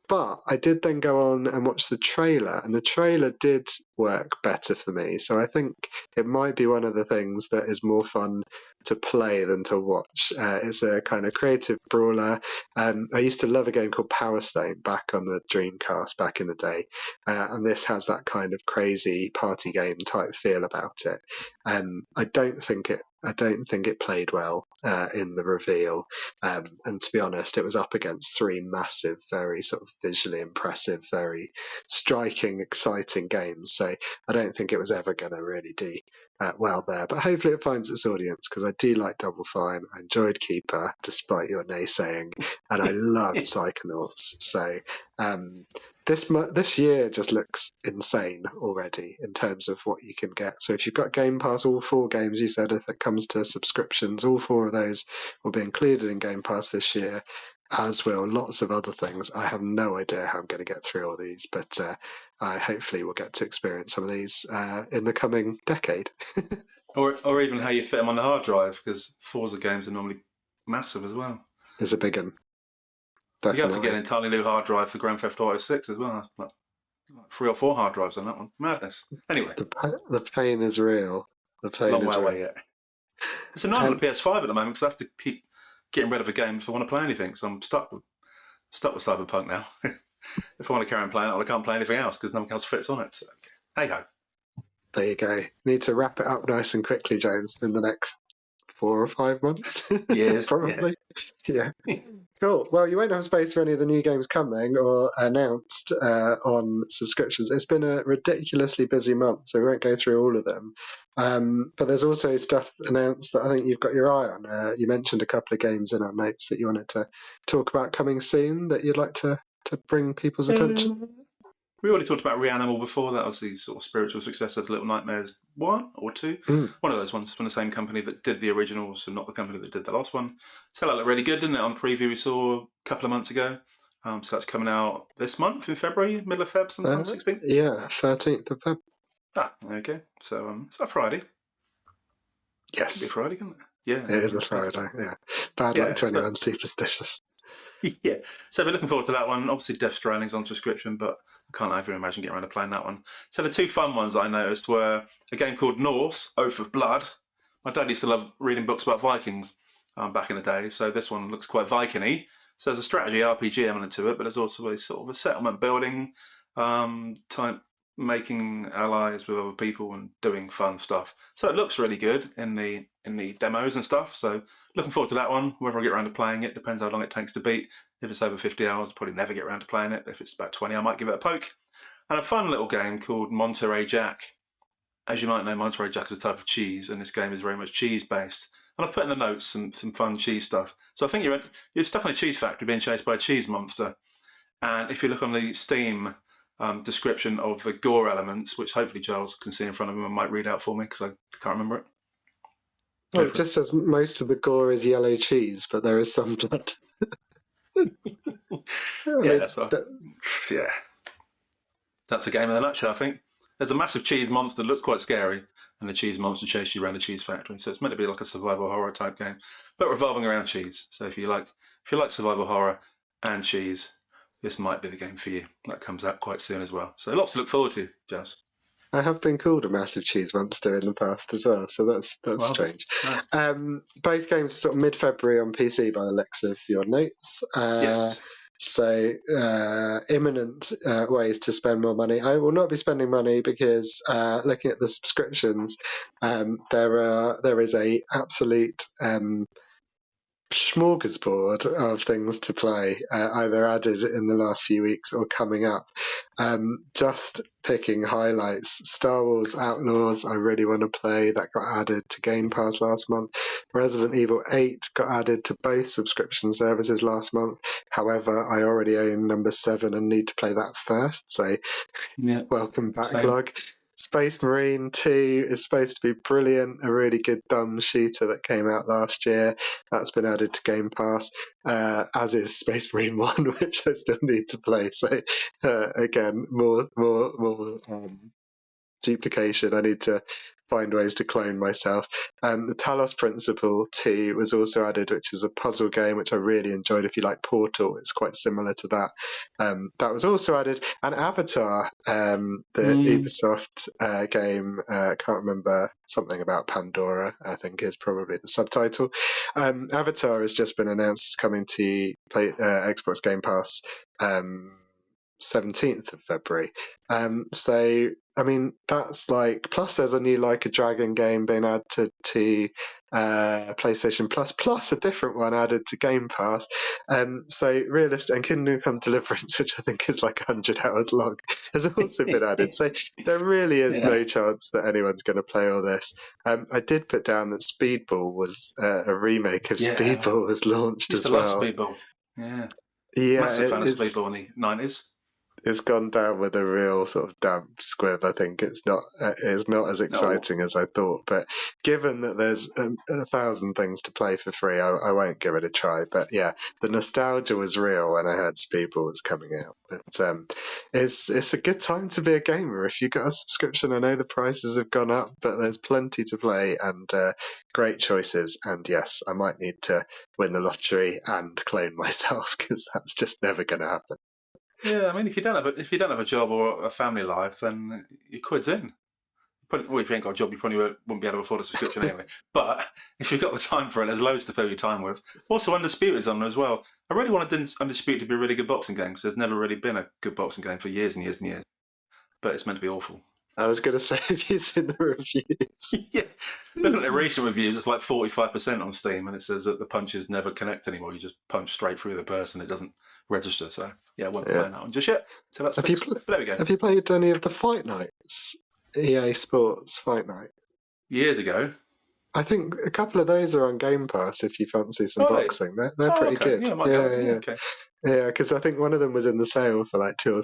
But I did then go on and watch the trailer, and the trailer did work better for me. So I think it might be one of the things that is more fun to play than to watch. It's a kind of creative brawler. I used to love a game called Power Stone back on the Dreamcast back in the day, and this has that kind of crazy party game type feel about it. I don't think it played well in the reveal, and to be honest, it was up against 3 massive, very sort of visually impressive, very striking, exciting games. So I don't think it was ever going to really do well there. But hopefully it finds its audience, because I do like Double Fine. I enjoyed Keeper, despite your naysaying, and I loved Psychonauts. So this year just looks insane already in terms of what you can get. So if you've got Game Pass, all 4 games you said, if it comes to subscriptions, all 4 of those will be included in Game Pass this year, as will lots of other things. I have no idea how I'm going to get through all these, but I hopefully will get to experience some of these in the coming decade. or even how you fit them on the hard drive, because Forza games are normally massive as well. It's a big one. Definitely. You have to get an entirely new hard drive for Grand Theft Auto 6 as well. Like 3 or 4 hard drives on that one. Madness. Anyway. The pain is real. The pain long is way real. away yet. It's a nightmare on the PS5 at the moment, because I have to keep getting rid of a game if I want to play anything. So I'm stuck with Cyberpunk now. If I want to carry on playing it, I can't play anything else because nothing else fits on it. So, hey ho. There you go. Need to wrap it up nice and quickly, James, in the next 4 or 5 months. Yes, probably. Yeah. Cool. Well, you won't have space for any of the new games coming or announced on subscriptions. It's been a ridiculously busy month, so we won't go through all of them. But there's also stuff announced that I think you've got your eye on. You mentioned a couple of games in our notes that you wanted to talk about coming soon that you'd like to bring people's attention. We already talked about Reanimal before. That was the sort of spiritual successor to Little Nightmares 1 or 2. One of those ones from the same company that did the originals, and not the company that did the last one. Still looked really good, didn't it? On the preview we saw a couple of months ago. So that's coming out this month in February, middle of Feb, sometime 16th. Yeah, 13th of Feb. There you go. So it's that Friday. Yes. It could be Friday, couldn't it? Yeah. It is a Friday, yeah. Bad luck to anyone superstitious. Yeah. So we're looking forward to that one. Obviously, Death Stranding's on subscription, but I can't even imagine getting around to playing that one. So the two fun ones that I noticed were a game called Norse, Oath of Blood. My dad used to love reading books about Vikings back in the day, so this one looks quite Viking-y. So there's a strategy RPG element to it, but there's also a sort of a settlement building type, making allies with other people and doing fun stuff. So it looks really good in the demos and stuff. So looking forward to that one. Whether I get around to playing it depends how long it takes to beat. If it's over 50 hours, I'll probably never get around to playing it. If it's about 20, I might give it a poke. And a fun little game called Monterey Jack. As you might know, Monterey Jack is a type of cheese, and this game is very much cheese-based. And I've put in the notes some fun cheese stuff. So I think you're stuck in a cheese factory being chased by a cheese monster. And if you look on the Steam description of the gore elements, which hopefully Giles can see in front of him and might read out for me because I can't remember it. Well, it just says most of the gore is yellow cheese, but there is some blood. That's a game in a nutshell, I think. There's a massive cheese monster that looks quite scary, and the cheese monster chases you around a cheese factory. So it's meant to be like a survival horror type game, but revolving around cheese. So if you like survival horror and cheese, this might be the game for you. That comes out quite soon as well. So lots to look forward to, Jazz. I have been called a massive cheese monster in the past as well, so that's strange. Both games are sort of mid-February on PC by the looks of your notes. Yes. So imminent ways to spend more money. I will not be spending money because looking at the subscriptions, there is a absolute smorgasbord of things to play, either added in the last few weeks or coming up. Just picking highlights. Star Wars Outlaws, I really want to play. That got added to Game Pass last month. Resident Evil 8 got added to both subscription services last month. However, I already own number 7 and need to play that first, so welcome backlog. Space Marine 2 is supposed to be brilliant, a really good dumb shooter that came out last year. That's been added to Game Pass, as is Space Marine 1, which I still need to play. So, again, more duplication. I need to find ways to clone myself. The Talos Principle 2 was also added, which is a puzzle game, which I really enjoyed. If you like Portal, it's quite similar to that. That was also added. And Avatar, the Ubisoft game, I can't remember, something about Pandora, I think is probably the subtitle. Avatar has just been announced as coming to Xbox Game Pass 17th of February. So, I mean, that's like, plus there's a new Like a Dragon game being added to PlayStation plus a different one added to Game Pass. So Realistic and Kingdom Come Deliverance, which I think is like 100 hours long, has also been added. So there really is no chance that anyone's going to play all this. I did put down that Speedball was a remake of Speedball was launched as well. Speedball. Yeah. Massive fan of Speedball in the 90s. It's gone down with a real sort of damp squib. I think it's not as exciting as I thought. But given that there's 1,000 things to play for free, I won't give it a try. But yeah, the nostalgia was real when I heard Speedball was coming out. But it's a good time to be a gamer if you got a subscription. I know the prices have gone up, but there's plenty to play and great choices. And yes, I might need to win the lottery and clone myself because that's just never going to happen. Yeah, I mean, if you don't have a job or a family life, then your quid's in. Well, if you ain't got a job, you probably wouldn't be able to afford a subscription anyway. But if you've got the time for it, there's loads to fill your time with. Also, Undisputed's on there as well. I really wanted Undisputed to be a really good boxing game because there's never really been a good boxing game for years and years and years. But it's meant to be awful. I was going to say, have you seen the reviews? Yeah. Looking at the recent reviews, it's like 45% on Steam, and it says that the punches never connect anymore. You just punch straight through the person. It doesn't register. So, yeah, I won't be playing that one just yet. So that's there we go. Have you played any of the Fight Nights? EA Sports Fight Night? Years ago. I think a couple of those are on Game Pass if you fancy some boxing. They're pretty good. Yeah, because I think one of them was in the sale for like £2 or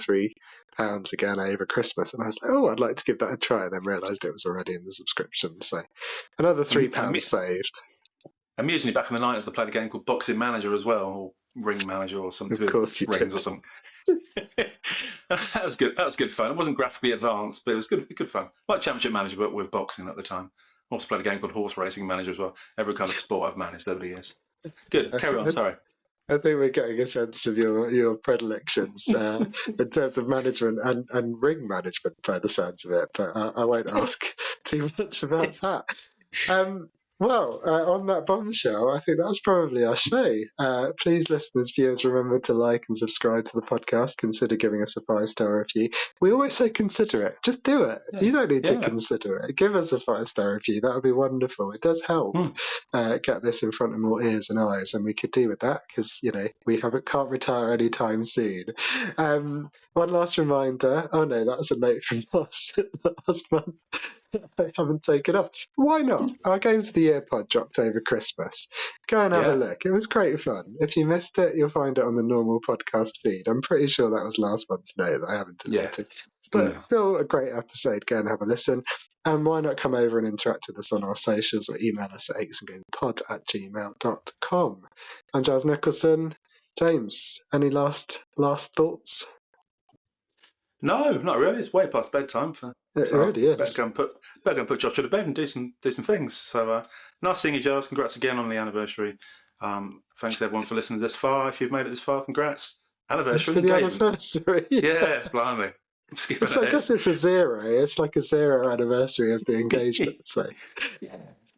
£3 again over Christmas, and I was like, oh, I'd like to give that a try, and then realised it was already in the subscription. So another £3 saved. Amusingly, back in the 90s, I played a game called Boxing Manager as well, or ring manager or something. Of course you rings did. or something. That was good. That was good fun. It wasn't graphically advanced, but it was good fun. Like Championship Manager, but with boxing at the time. Also played a game called Horse Racing Manager as well. Every kind of sport I've managed over the years. Good. Carry on. Sorry. I think we're getting a sense of your predilections in terms of management and ring management by the sounds of it, but I won't ask too much about that. On that bombshell, I think that's probably our show. Please, listeners, viewers, remember to like and subscribe to the podcast. Consider giving us a 5-star review. We always say consider it. Just do it. Yeah. You don't need to consider it. Give us a 5-star review. That would be wonderful. It does help get this in front of more ears and eyes, and we could do with that because, we can't retire anytime soon. One last reminder. Oh, no, that's a note from last month. I haven't taken off. Why not? Our Games of the Year pod dropped over Christmas. Go and have a look. It was great fun. If you missed it, you'll find it on the normal podcast feed. I'm pretty sure that was last month's note that I haven't deleted. But still a great episode. Go and have a listen. And why not come over and interact with us on our socials or email us at eggsandgamepod@gmail.com. I'm Giles Nicholson. James, any last thoughts? No, not really. It's way past bedtime. It really is. Better go and put Josh to bed and do some things. So nice seeing you, Giles. Congrats again on the anniversary. Thanks everyone for listening this far. If you've made it this far, congrats. Anniversary engagement. Anniversary. Yeah, blimey. I guess it's a 0. It's like a 0 anniversary of the engagement. So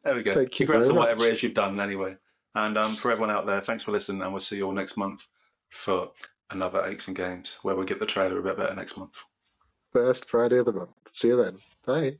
there we go. Congrats on whatever it is you've done anyway. And for everyone out there, thanks for listening, and we'll see you all next month for another Aches and Games, where we'll get the trailer a bit better next month. First Friday of the month. See you then. Bye.